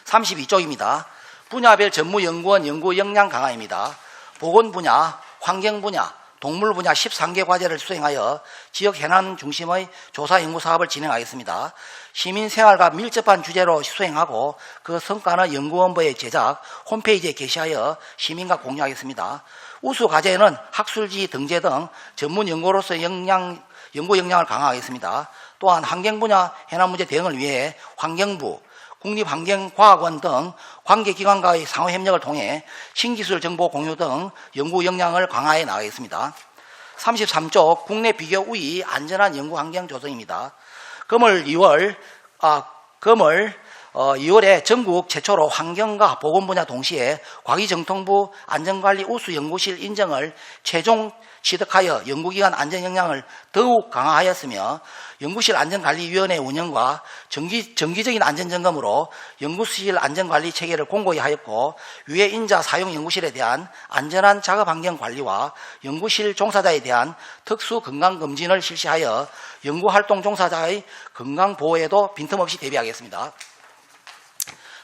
32쪽입니다. 분야별 전무연구원 연구 역량 강화입니다. 보건 분야, 환경 분야, 동물 분야 13개 과제를 수행하여 지역 현안 중심의 조사 연구 사업을 진행하겠습니다. 시민 생활과 밀접한 주제로 수행하고 그 성과는 연구원부의 제작, 홈페이지에 게시하여 시민과 공유하겠습니다. 우수 과제에는 학술지 등재 등 전문 연구로서의 연구 역량을 강화하겠습니다. 또한 환경 분야 해남 문제 대응을 위해 환경부, 국립환경과학원 등 관계기관과의 상호협력을 통해 신기술 정보 공유 등 연구 역량을 강화해 나가겠습니다. 33쪽 국내 비교 우위 안전한 연구 환경 조성입니다. 금월 2월에 전국 최초로 환경과 보건 분야 동시에 과기정통부 안전관리 우수 연구실 인정을 최종 취득하여 연구기관 안전 역량을 더욱 강화하였으며 연구실 안전관리위원회 운영과 정기적인 안전점검으로 연구실 안전관리 체계를 공고히 하였고 유해 인자 사용 연구실에 대한 안전한 작업환경 관리와 연구실 종사자에 대한 특수 건강검진을 실시하여 연구활동 종사자의 건강보호에도 빈틈없이 대비하겠습니다.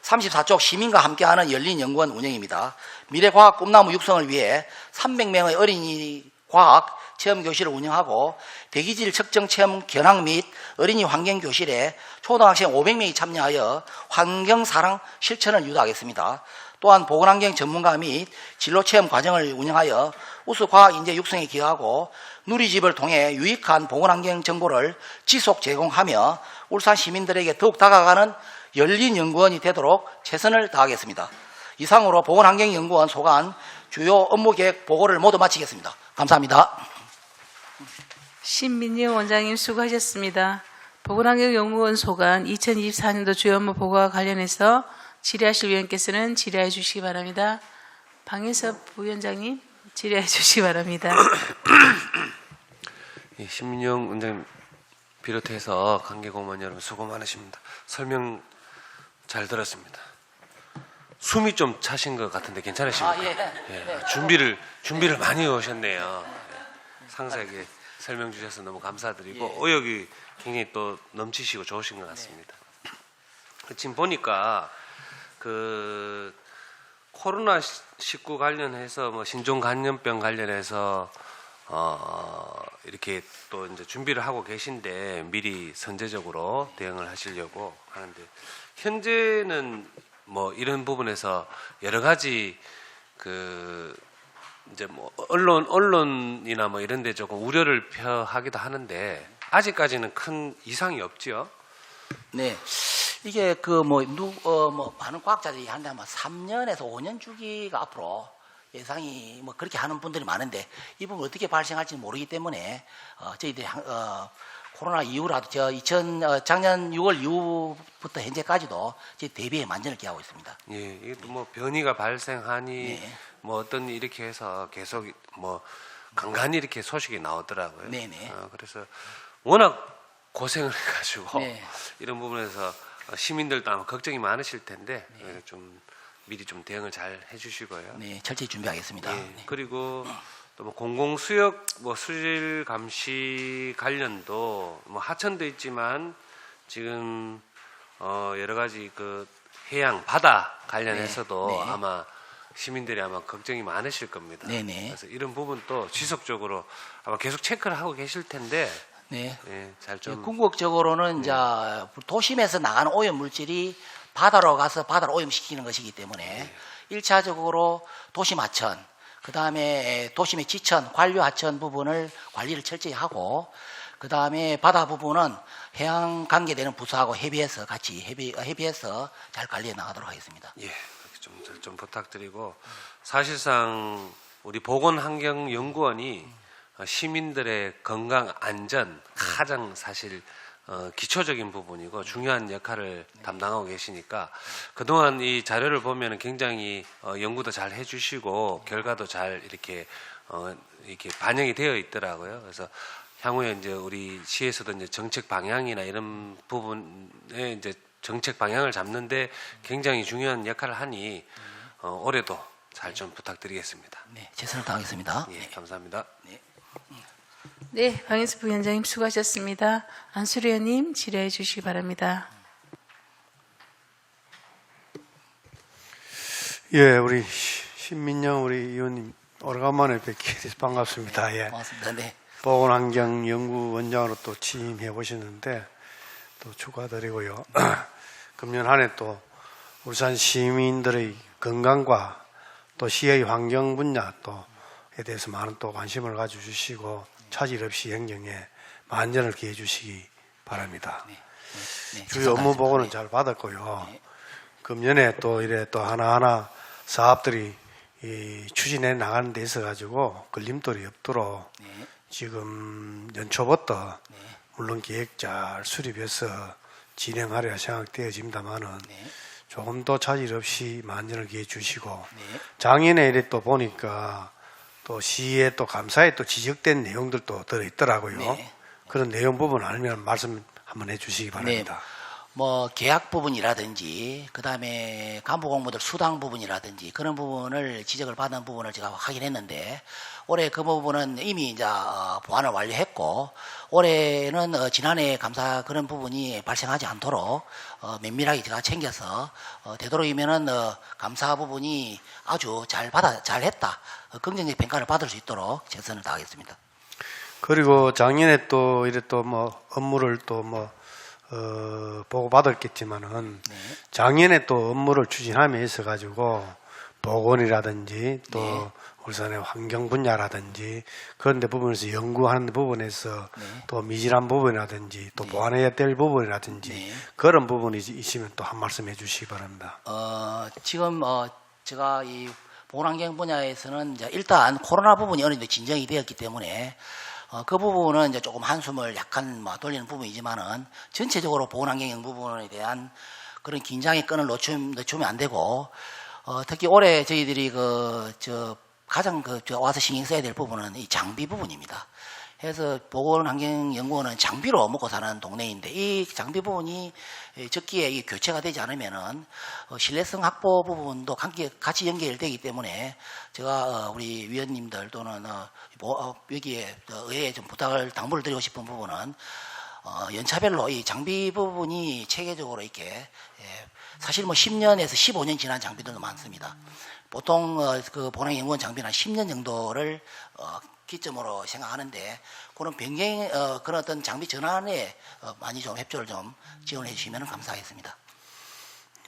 34쪽 시민과 함께하는 열린 연구원 운영입니다. 미래과학 꿈나무 육성을 위해 300명의 어린이 과학 체험 교실을 운영하고 대기질 측정 체험 견학 및 어린이 환경 교실에 초등학생 500명이 참여하여 환경 사랑 실천을 유도하겠습니다. 또한 보건환경 전문가 및 진로 체험 과정을 운영하여 우수 과학 인재 육성에 기여하고 누리집을 통해 유익한 보건환경 정보를 지속 제공하며 울산 시민들에게 더욱 다가가는 열린 연구원이 되도록 최선을 다하겠습니다. 이상으로 보건환경연구원 소관 주요 업무 계획 보고를 모두 마치겠습니다. 감사합니다. 신민영 원장님 수고하셨습니다. 보건환경연구원 소관 2024년도 주요 업무 보고와 관련해서 질의하실 위원께서는 질의해 주시기 바랍니다. 방해섭 부위원장님 질의해 주시기 바랍니다. 예, 신민영 원장님 비롯해서 관계공무원 여러분 수고 많으십니다. 설명 잘 들었습니다. 숨이 좀 차신 것 같은데 괜찮으십니까? 예, 준비를 많이 오셨네요. 예, 상세하게 설명 주셔서 너무 감사드리고 의욕이 굉장히 또 넘치시고 좋으신 것 같습니다. 지금 보니까 그 코로나19 관련해서 뭐 신종 감염병 관련해서 이렇게 또 이제 준비를 하고 계신데 미리 선제적으로 대응을 하시려고 하는데 현재는 뭐 이런 부분에서 여러 가지 그 이제 뭐 언론이나 뭐 이런 데 조금 우려를 표하기도 하는데 아직까지는 큰 이상이 없죠. 네. 이게 많은 과학자들이 한다면 3년에서 5년 주기가 앞으로 예상이 뭐 그렇게 하는 분들이 많은데 이 부분 어떻게 발생할지 모르기 때문에 저희들이 코로나 이후라도 작년 6월 이후부터 현재까지도 저희 대비에 만전을 기하고 있습니다. 예, 이게 또 뭐 변이가 발생하니 뭐 어떤 이렇게 해서 계속 뭐 간간히 이렇게 소식이 나오더라고요. 네네. 그래서 워낙 고생을 해가지고 이런 부분에서 시민들도 아마 걱정이 많으실 텐데 좀 미리 좀 대응을 잘 해주시고요. 네, 철저히 준비하겠습니다. 예, 그리고 또 뭐 공공수역 뭐 수질 감시 관련도 뭐 하천도 있지만 지금 여러 가지 그 해양 바다 관련해서도 아마 시민들이 아마 걱정이 많으실 겁니다. 그래서 이런 부분도 지속적으로 아마 계속 체크를 하고 계실 텐데. 네. 잘 좀. 궁극적으로는 이제 도심에서 나가는 오염 물질이 바다로 가서 바다를 오염시키는 것이기 때문에 1차적으로 도심 하천, 그 다음에 도심의 지천, 관류 하천 부분을 관리를 철저히 하고, 그 다음에 바다 부분은 해양 관계되는 부서하고 협의해서 같이 협의해서 잘 관리해 나가도록 하겠습니다. 예, 좀 부탁드리고 사실상 우리 보건환경연구원이 시민들의 건강 안전 가장 사실 기초적인 부분이고 중요한 역할을 담당하고 계시니까 그동안 이 자료를 보면 굉장히 연구도 잘 해주시고 결과도 잘 이렇게 반영이 되어 있더라고요. 그래서 향후에 이제 우리 시에서도 이제 정책 방향이나 이런 부분에 이제 정책 방향을 잡는데 굉장히 중요한 역할을 하니 올해도 잘 좀 부탁드리겠습니다. 네, 최선을 다하겠습니다. 예, 감사합니다. 네, 방인수 부위원장님 수고하셨습니다. 안수리 의원님 질의해 주시기 바랍니다. 예, 우리 신민영 우리 의원님 오래간만에 뵙게 돼서 반갑습니다. 예. 고맙습니다. 네. 보건환경연구원장으로 또 취임해 보셨는데 또 축하드리고요. 금년 한 해 또 울산 시민들의 건강과 또 시의 환경 분야 또에 대해서 많은 또 관심을 가져주시고 차질 없이 행정에 만전을 기해 주시기 바랍니다. 주요 업무 보고는 잘 받았고요. 금년에 또 이래 또 하나하나 사업들이 추진해 나가는 데 있어 가지고 걸림돌이 없도록 지금 연초부터 물론 계획 잘 수립해서 진행하려 생각되어집니다만은 조금 더 차질 없이 만전을 기해 주시고 작년에 이래 또 보니까 또 시에 또 감사에 또 지적된 내용들도 들어있더라고요. 그런 내용 부분 알면 말씀 한번 해주시기 바랍니다. 뭐 계약 부분이라든지 그다음에 간부 공무들 수당 부분이라든지 그런 부분을 지적을 받은 부분을 제가 확인했는데 올해 그 부분은 이미 이제 보완을 완료했고 올해는 지난해 감사 그런 부분이 발생하지 않도록 면밀하게 제가 챙겨서 되도록이면은 감사 부분이 아주 잘했다 긍정적 평가를 받을 수 있도록 최선을 다하겠습니다. 그리고 작년에 또 이래 또 뭐 업무를 또 뭐 보고 받았겠지만은 작년에 또 업무를 추진함에 있어 가지고 보건이라든지 또 울산의 환경 분야라든지 그런 데 부분에서 연구하는 부분에서 또 미진한 부분이라든지 또 보완해야 될 부분이라든지 그런 부분이 있으면 또 한 말씀 해주시기 바랍니다. 지금 제가 이 보건환경 분야에서는 이제 일단 코로나 부분이 어느 정도 진정이 되었기 때문에 그 부분은 이제 조금 한숨을 약간 돌리는 부분이지만은 전체적으로 보건환경 부분에 대한 그런 긴장의 끈을 늦추면 안 되고 특히 올해 저희들이 가장 와서 신경 써야 될 부분은 이 장비 부분입니다. 그래서 보건환경연구원은 장비로 먹고 사는 동네인데 이 장비 부분이 적기에 교체가 되지 않으면은 신뢰성 확보 부분도 같이 연결되기 때문에 제가 우리 위원님들 또는 여기에 의회에 좀 당부를 드리고 싶은 부분은 연차별로 이 장비 부분이 체계적으로 이렇게 사실 뭐 10년에서 15년 지난 장비들도 많습니다. 보통 그 보건연구원 장비는 한 10년 정도를 기점으로 생각하는데 그런 변경 그런 어떤 장비 전환에 많이 좀 협조를 좀 지원해 주시면 감사하겠습니다.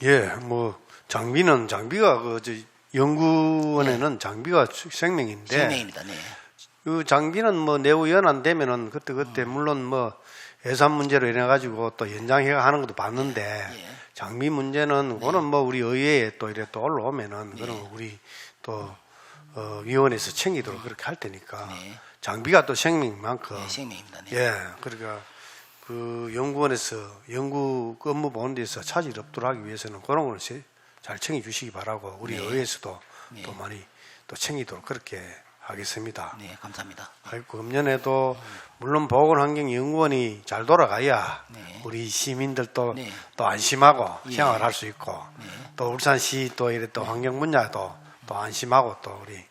예, 뭐 장비가 연구원에는 장비가 생명인데 생명입니다. 네. 그 장비는 뭐 내부 연한되면은 그때 물론 뭐 예산 문제로 인해 가지고 또 연장해가 하는 것도 봤는데 장비 문제는 그거는 뭐 우리 의회에 또 이래 또 올라오면은 그런 거 우리 또 위원회에서 챙기도록 그렇게 할 테니까 장비가 또 생명인 만큼 생명입니다. 네. 예, 그러니까 그 연구원에서 연구 업무 보는 데서 차질 없도록 하기 위해서는 그런 거는 잘 챙겨 주시기 바라고 우리 의회에서도 또 많이 또 챙기도록 그렇게 하겠습니다. 네, 감사합니다. 아이고, 금년에도 물론 보건환경연구원이 잘 돌아가야 우리 시민들도 또 안심하고 생활할 수 있고 또 울산시 또 이래 또 환경 분야도 또 안심하고 또 우리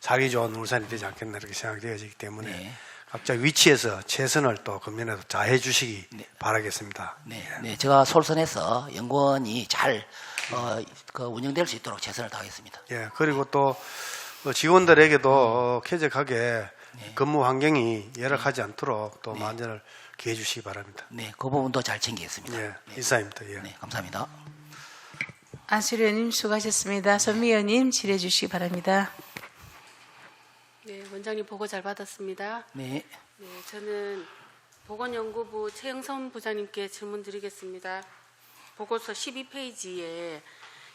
살기 좋은 울산이 되지 않겠나 이렇게 생각이 되어지기 때문에 각자 위치에서 최선을 또 금년에도 다해 주시기 바라겠습니다. 네, 제가 솔선해서 연구원이 잘 운영될 수 있도록 최선을 다하겠습니다. 예, 그리고 또 직원들에게도 쾌적하게 근무 환경이 열악하지 않도록 또 만전을 기해 주시기 바랍니다. 네, 그 부분도 잘 챙기겠습니다. 예, 이사입니다. 예. 네, 감사합니다. 안수리 의원님 수고하셨습니다. 선미 의원님 질의해 주시기 바랍니다. 네, 원장님 보고 잘 받았습니다. 네. 네, 저는 보건연구부 최영선 부장님께 질문 드리겠습니다. 보고서 12페이지에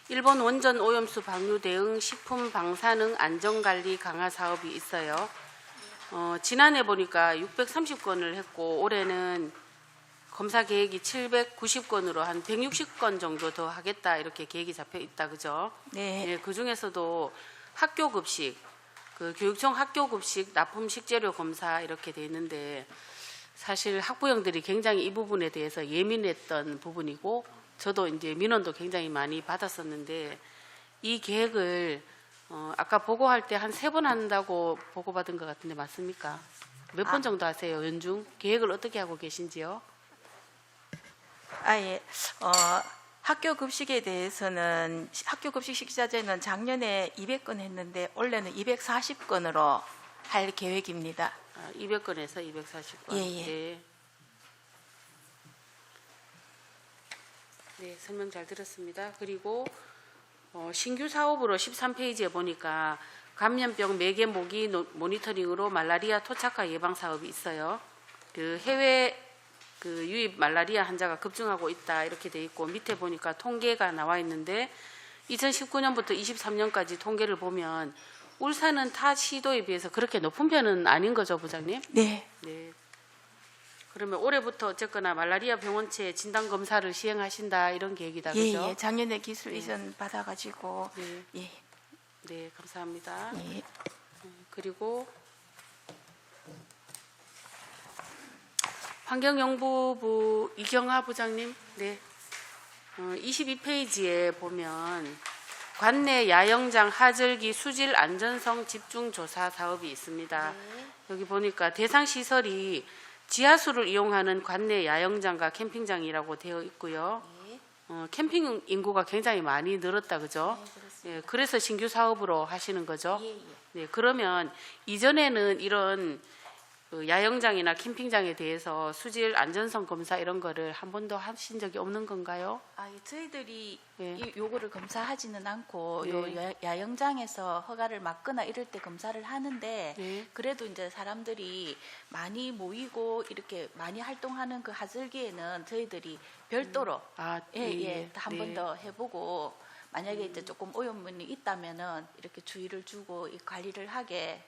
일본 원전 오염수 방류 대응 식품 방사능 안전관리 강화 사업이 있어요. 지난해 보니까 630건을 했고 올해는 검사 계획이 790건으로 한 160건 정도 더 하겠다 이렇게 계획이 잡혀 있다, 그죠? 네. 그 중에서도 학교 급식, 그 교육청 학교 급식 납품 식재료 검사 이렇게 돼 있는데 사실 학부형들이 굉장히 이 부분에 대해서 예민했던 부분이고 저도 이제 민원도 굉장히 많이 받았었는데 이 계획을 아까 보고할 때 한 3번 한다고 보고받은 것 같은데 맞습니까? 몇 번 정도 하세요, 연중? 계획을 어떻게 하고 계신지요? 예. 학교 급식에 대해서는 학교 급식 식자재는 작년에 200건 했는데 올해는 240건으로 할 계획입니다. 200건에서 240건. 예. 네. 네, 설명 잘 들었습니다. 그리고 신규 사업으로 13페이지에 보니까 감염병 매개 모기 모니터링으로 말라리아 토착화 예방 사업이 있어요. 그 해외 유입 말라리아 환자가 급증하고 있다 이렇게 돼 있고 밑에 보니까 통계가 나와 있는데 2019년부터 23년까지 통계를 보면 울산은 타 시도에 비해서 그렇게 높은 편은 아닌 거죠, 부장님? 네. 네. 그러면 올해부터 어쨌거나 말라리아 병원체 진단 검사를 시행하신다 이런 계획이다, 그죠? 예. 작년에 기술 이전 받아가지고 예. 네, 감사합니다. 예. 그리고 환경연구부 이경하 부장님, 네, 22페이지에 보면 관내 야영장 하절기 수질 안전성 집중 조사 사업이 있습니다. 여기 보니까 대상 시설이 지하수를 이용하는 관내 야영장과 캠핑장이라고 되어 있고요. 캠핑 인구가 굉장히 많이 늘었다, 그죠? 예, 그래서 신규 사업으로 하시는 거죠? 네, 그러면 이전에는 이런 그 야영장이나 캠핑장에 대해서 수질 안전성 검사 이런 거를 한 번도 하신 적이 없는 건가요? 저희들이 예. 요거를 검사하지는 않고 예. 요 야영장에서 허가를 막거나 이럴 때 검사를 하는데 예. 그래도 이제 사람들이 많이 모이고 이렇게 많이 활동하는 그 하절기에는 저희들이 별도로 한 번 더 해보고 만약에 이제 조금 오염물이 있다면은 이렇게 주의를 주고 이 관리를 하게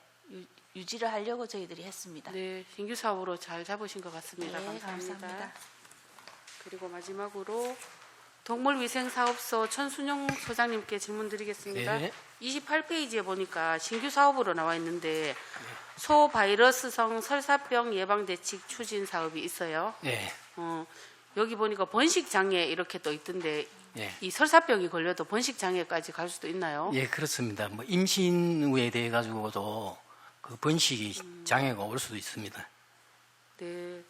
유지를 하려고 저희들이 했습니다. 네, 신규 사업으로 잘 잡으신 것 같습니다. 네, 감사합니다. 감사합니다. 그리고 마지막으로 동물위생사업소 천순영 소장님께 질문 드리겠습니다. 네. 28페이지에 보니까 신규 사업으로 나와 있는데 소바이러스성 설사병 예방대책 추진 사업이 있어요. 네. 여기 보니까 번식장애 이렇게 또 있던데 예. 이 설사병이 걸려도 번식장애까지 갈 수도 있나요? 예, 그렇습니다. 뭐 임신 후에 대해 가지고도 그 번식이 장애가 올 수도 있습니다. 네.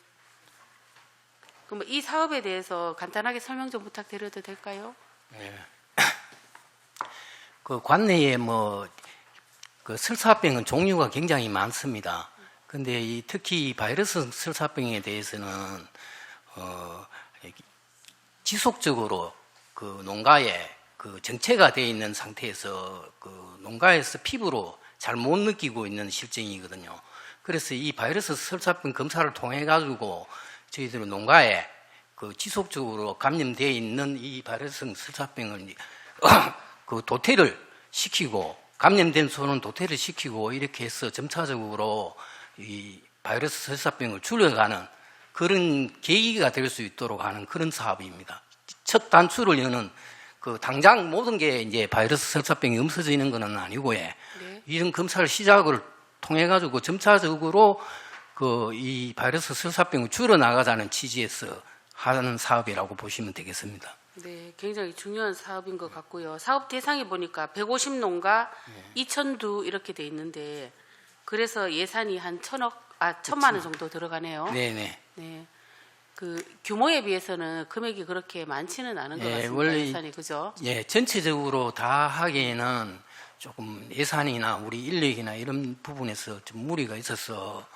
그럼 이 사업에 대해서 간단하게 설명 좀 부탁드려도 될까요? 예. 그 관내에 뭐 그 설사병은 종류가 굉장히 많습니다. 근데 이 특히 바이러스 설사병에 대해서는 지속적으로 그 농가에 그 정체가 되어 있는 상태에서 그 농가에서 피부로 잘 못 느끼고 있는 실정이거든요. 그래서 이 바이러스 설사병 검사를 통해 가지고 저희들은 농가에 그 지속적으로 감염되어 있는 이 바이러스 설사병을 그 도태를 시키고 감염된 소는 도태를 시키고 이렇게 해서 점차적으로 이 바이러스 설사병을 줄여가는 그런 계기가 될 수 있도록 하는 그런 사업입니다. 첫 단추를 여는 그 당장 모든 게 이제 바이러스 설사병이 없어지는 것은 아니고요. 네. 이런 검사를 시작을 통해 가지고 점차적으로 그 이 바이러스 설사병을 줄여 나가자는 취지에서 하는 사업이라고 보시면 되겠습니다. 네, 굉장히 중요한 사업인 것 같고요. 사업 대상이 보니까 150농가 2,000두 이렇게 돼 있는데 그래서 예산이 한 1,000만 원 정도 들어가네요. 네네. 네. 그 규모에 비해서는 금액이 그렇게 많지는 않은 것 예, 같습니다. 원래 예산이 그죠? 예, 전체적으로 다 하기에는 조금 예산이나 우리 인력이나 이런 부분에서 좀 무리가 있어서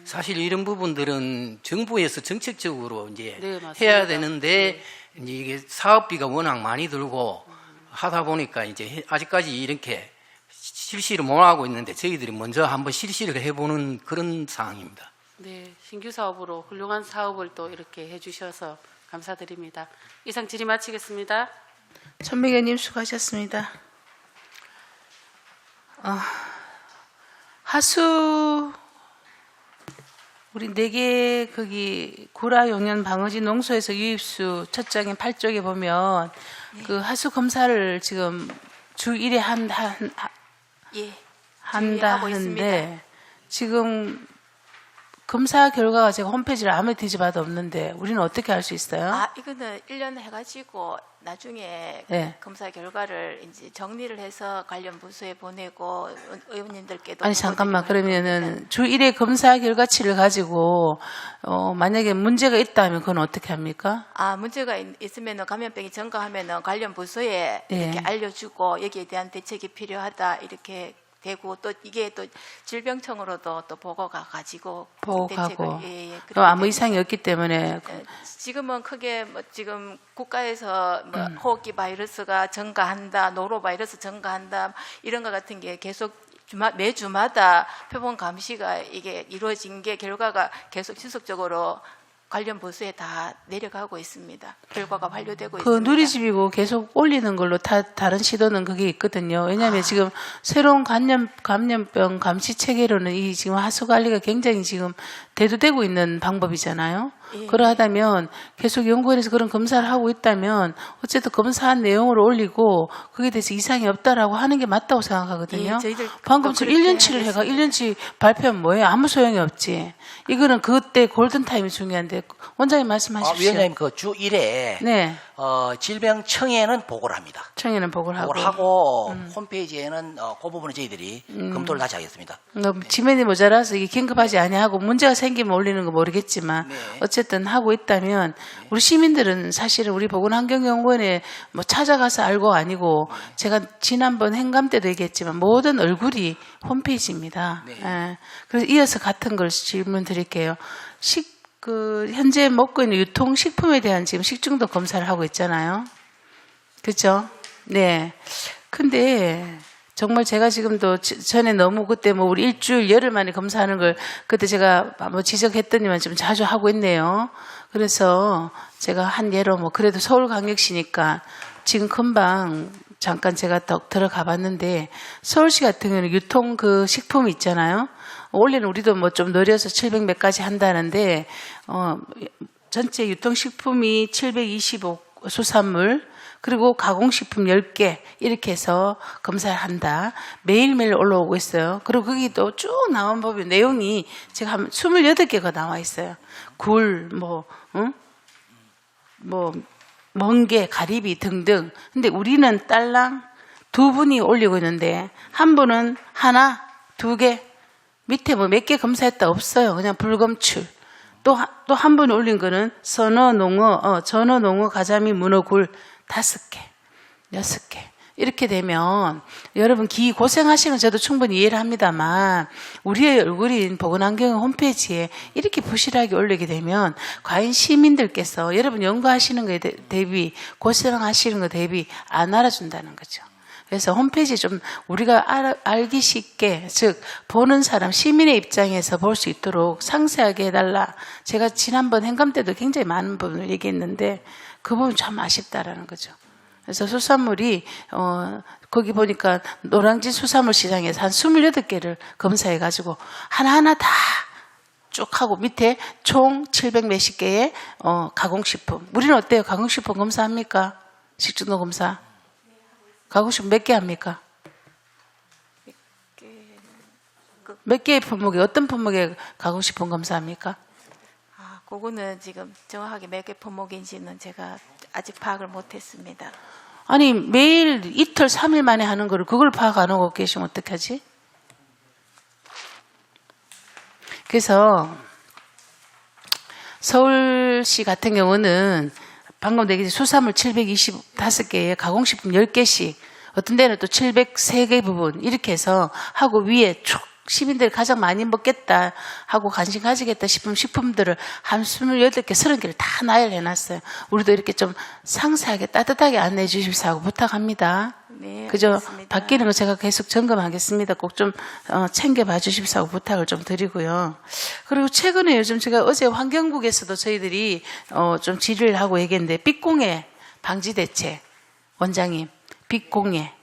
사실 이런 부분들은 정부에서 정책적으로 이제 네, 맞습니다. 해야 되는데 이제 이게 사업비가 워낙 많이 들고 하다 보니까 이제 아직까지 이렇게 실시를 못 하고 있는데 저희들이 먼저 한번 실시를 해보는 그런 상황입니다. 네, 신규 사업으로 훌륭한 사업을 또 이렇게 해주셔서 감사드립니다. 이상 질의 마치겠습니다. 천백여님 수고하셨습니다. 하수 우리 4개 거기 구라 용현 방어지 농소에서 유입수 첫 장에 8쪽에 보면 그 하수 검사를 지금 주 1회 한다 하고 있습니다. 하는데 지금 검사 결과가 제가 홈페이지를 아무리 뒤져봐도 없는데 우리는 어떻게 할 수 있어요? 이거는 1년 해가지고 나중에 네. 검사 결과를 이제 정리를 해서 관련 부서에 보내고 의원님들께도 아니 잠깐만 보고드리고 그러면은 주 1회 검사 결과치를 가지고 만약에 문제가 있다면 그건 어떻게 합니까? 문제가 있으면은 감염병이 증가하면은 관련 부서에 예. 이렇게 알려주고 여기에 대한 대책이 필요하다 이렇게 되고 또 이게 또 질병청으로도 또 보고가 가지고 보고하고 그렇기 그럼 아무 때문에 이상이 없기 때문에 지금은 크게 뭐 지금 국가에서 뭐 호흡기 바이러스가 증가한다, 노로 바이러스 증가한다 이런 것 같은 게 계속 매주마다 표본 감시가 이게 이루어진 게 결과가 계속 지속적으로 관련 부서에 다 내려가고 있습니다. 결과가 반려되고 그 있습니다. 누리집이고 계속 올리는 걸로 다른 시도는 그게 있거든요. 왜냐하면 지금 새로운 감염병 감시 체계로는 이 지금 하수 관리가 굉장히 지금 대두되고 있는 방법이잖아요. 예. 그러하다면 계속 연구원에서 그런 검사를 하고 있다면 어쨌든 검사한 내용을 올리고 거기에 대해서 이상이 없다라고 하는 게 맞다고 생각하거든요. 예, 저희들 방금 지금 그렇게 1년치를 해가 하겠습니다. 1년치 발표하면 뭐예요? 아무 소용이 없지. 이거는 그때 골든타임이 중요한데 되는데 원장님 말씀하십시오. 위원장님 그 주 1회 네. 질병청에는 보고를 합니다. 청에는 보고를 하고. 보고를 하고 홈페이지에는 그 부분은 저희들이 검토를 다시 하겠습니다. 지면이 모자라서 이게 긴급하지 아니하고 문제가 생기면 올리는 거 모르겠지만 네. 어쨌든 하고 있다면 우리 시민들은 사실은 우리 보건환경연구원에 뭐 찾아가서 알고 아니고 제가 지난번 행감 때도 얘기했지만 모든 얼굴이 홈페이지입니다. 네. 예. 그래서 이어서 같은 걸 질문 드릴게요. 현재 먹고 있는 유통식품에 대한 지금 식중독 검사를 하고 있잖아요. 그렇죠? 네. 근데 정말 제가 지금도 전에 너무 그때 뭐 우리 일주일 열흘 만에 검사하는 걸 그때 제가 뭐 지적했더니만 좀 자주 하고 있네요. 그래서 제가 한 예로 뭐 그래도 서울광역시니까 지금 금방 잠깐 제가 들어가 봤는데 서울시 같은 경우는 유통 그 식품이 있잖아요. 원래는 우리도 뭐 좀 느려서 700 몇 가지 한다는데 전체 유통식품이 725 수산물 그리고 가공식품 10개 이렇게 해서 검사를 한다. 매일매일 올라오고 있어요. 그리고 거기 또 쭉 나온 법이 내용이 제가 한 28개가 나와 있어요. 굴, 멍게, 가리비 등등. 근데 우리는 딸랑 2분이 올리고 있는데 한 분은 하나, 2개, 밑에 뭐 몇 개 검사했다 없어요. 그냥 불검출. 또 한 분 올린 거는 전어, 농어, 가자미, 문어, 굴 5개, 6개. 이렇게 되면 여러분 기 고생하시는 건 저도 충분히 이해를 합니다만 우리의 얼굴인 보건환경 홈페이지에 이렇게 부실하게 올리게 되면 과연 시민들께서 여러분 연구하시는 거에 대비 고생하시는 거 대비 안 알아준다는 거죠. 그래서 홈페이지 좀 우리가 알기 쉽게 즉 보는 사람 시민의 입장에서 볼 수 있도록 상세하게 해달라. 제가 지난번 행감 때도 굉장히 많은 부분을 얘기했는데 그 부분 참 아쉽다라는 거죠. 그래서 수산물이 거기 보니까 노량진 수산물 시장에서 한 28개를 검사해가지고 하나하나 다 쭉 하고 밑에 총 700 몇십 개의 가공식품. 우리는 어때요? 가공식품 검사합니까? 식중독 검사. 가공식품 몇 개 합니까? 몇 개의 품목에 어떤 품목에 가공식품 검사합니까? 그거는 지금 정확하게 몇 개 품목인지는 제가 아직 파악을 못했습니다. 아니 매일 이틀 3일 만에 하는 거를 그걸 파악 안 하고 계시면 어떡하지? 그래서 서울시 같은 경우는 방금 얘기했듯이 수산물 725개에 가공식품 10개씩 어떤 데는 또 703개 부분 이렇게 해서 하고 위에 쭉 시민들이 가장 많이 먹겠다 하고 관심 가지겠다 싶은 식품들을 한 28개, 30개를 다 나열해놨어요. 우리도 이렇게 좀 상세하게 따뜻하게 안내해 주십사 하고 부탁합니다. 네, 그죠? 알겠습니다. 바뀌는 거 제가 계속 점검하겠습니다. 꼭 좀 챙겨봐 주십사 하고 부탁을 좀 드리고요. 그리고 최근에 요즘 제가 어제 환경국에서도 저희들이 좀 질의를 하고 얘기했는데 빛공해 방지 대책 원장님 빛공해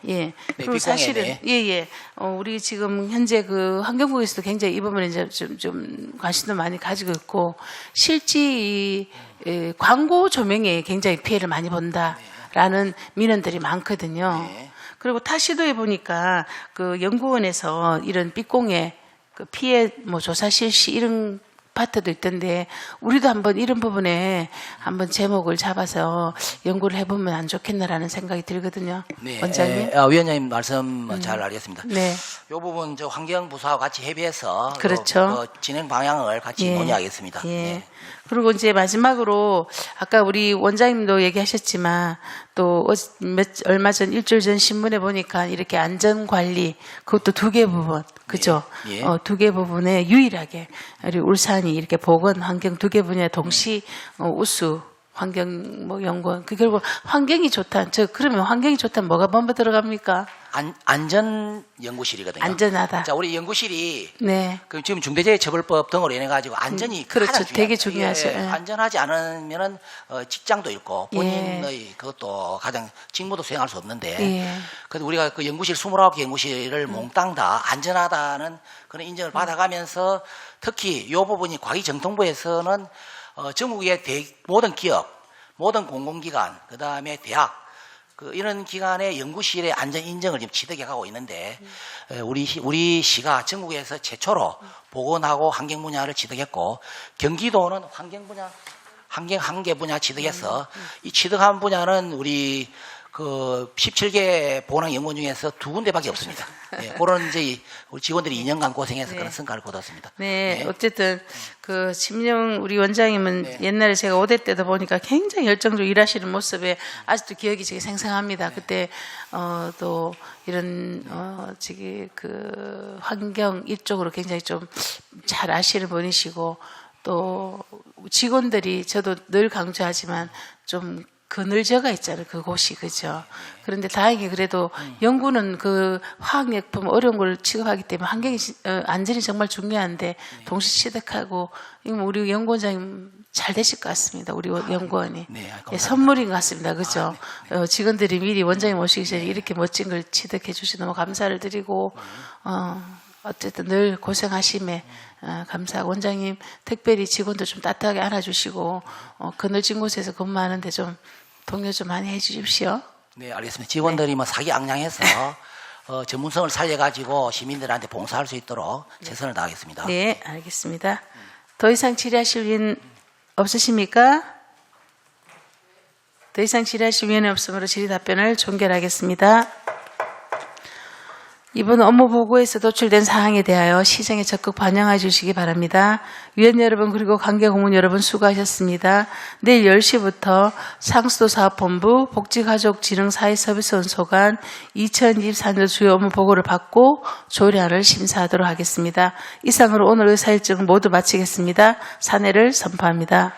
예. 그리고 빛공해, 사실은 네. 예. 우리 지금 현재 그 환경국에서도 굉장히 이 부분에 이제 좀 관심도 많이 가지고 있고 실제 이 광고 조명에 굉장히 피해를 많이 본다라는 민원들이 많거든요. 네. 그리고 타 시도에 보니까 그 연구원에서 이런 빛공해 그 피해 뭐 조사 실시 이런 파트도 있던데 우리도 한번 이런 부분에 한번 제목을 잡아서 연구를 해보면 안 좋겠나라는 생각이 들거든요. 네, 원장님. 위원장님 말씀 잘 알겠습니다. 네. 이 부분 저 환경부서와 같이 협의해서 그렇죠. 진행 방향을 같이 예. 논의하겠습니다. 예. 네. 그리고 이제 마지막으로 아까 우리 원장님도 얘기하셨지만 또 얼마 전 일주일 전 신문에 보니까 이렇게 안전관리 그것도 2개 부분 그죠? 예. 2개 부분에 유일하게 우리 울산이 이렇게 보건 환경 2개 분야에 동시 우수 환경 뭐 연구원 그 결국 환경이 좋다. 그러면 환경이 좋다면 뭐가 먼저 들어갑니까? 안전 연구실이거든요. 안전하다. 자, 우리 연구실이 네. 그 지금 중대재해처벌법 등으로 인해 가지고 안전이 그렇죠. 가장 되게 중요합니다. 중요하죠. 예, 예. 안전하지 않으면은 직장도 잃고 본인의 그것도 가장 직무도 수행할 수 없는데 예. 그래도 우리가 그 연구실 29개 연구실을 몽땅 다 안전하다는 그런 인정을 받아가면서 특히 이 부분이 과기정통부에서는 전국의 모든 기업, 모든 공공기관, 그 다음에 대학 이런 기관의 연구실의 안전 인정을 지금 취득해 가고 있는데 우리 시가 전국에서 최초로 보건하고 환경 분야를 취득했고 경기도는 환경 분야 환경 분야 취득해서 이 취득한 분야는 우리 그 17개 보건연구원 중에서 2군데밖에 없습니다. 네, 그런 이제 우리 직원들이 2년간 고생해서 그런 성과를 거뒀습니다. 네, 어쨌든 그 심령 우리 원장님은 옛날에 제가 5대 때도 보니까 굉장히 열정적으로 일하시는 모습에 아직도 기억이 되게 생생합니다. 그때 또 이런 저기 그 환경 이쪽으로 굉장히 좀 잘 아시는 분이시고 또 직원들이 저도 늘 강조하지만 좀 그늘져가 있잖아요. 그곳이 그죠. 그런데 다행히 그래도 연구는 그 화학약품 어려운 걸 취급하기 때문에 환경이 안전이 정말 중요한데 동시 취득하고 우리 연구원장님 잘 되실 것 같습니다. 우리 연구원이 예, 선물인 것 같습니다. 그죠. 직원들이 미리 원장님 오시기 전에 이렇게 멋진 걸 취득해 주셔서 너무 감사를 드리고 어쨌든 늘 고생하심에 감사하고 원장님 특별히 직원들 좀 따뜻하게 안아주시고 그늘진 곳에서 근무하는데 좀 동료 좀 많이 해주십시오. 네, 알겠습니다. 직원들이 뭐 사기앙량해서 전문성을 살려가지고 시민들한테 봉사할 수 있도록 최선을 다하겠습니다. 네, 알겠습니다. 더 이상 질의하실 위원 없으십니까? 더 이상 질의하실 위원이 없으므로 질의 답변을 종결하겠습니다. 이번 업무 보고에서 도출된 사항에 대하여 시정에 적극 반영해 주시기 바랍니다. 위원 여러분 그리고 관계 공무원 여러분 수고하셨습니다. 내일 10시부터 상수도 사업본부 복지가족진흥사회서비스원소관 2024년 주요 업무 보고를 받고 조례안을 심사하도록 하겠습니다. 이상으로 오늘 의사일정을 모두 마치겠습니다. 사내를 선포합니다.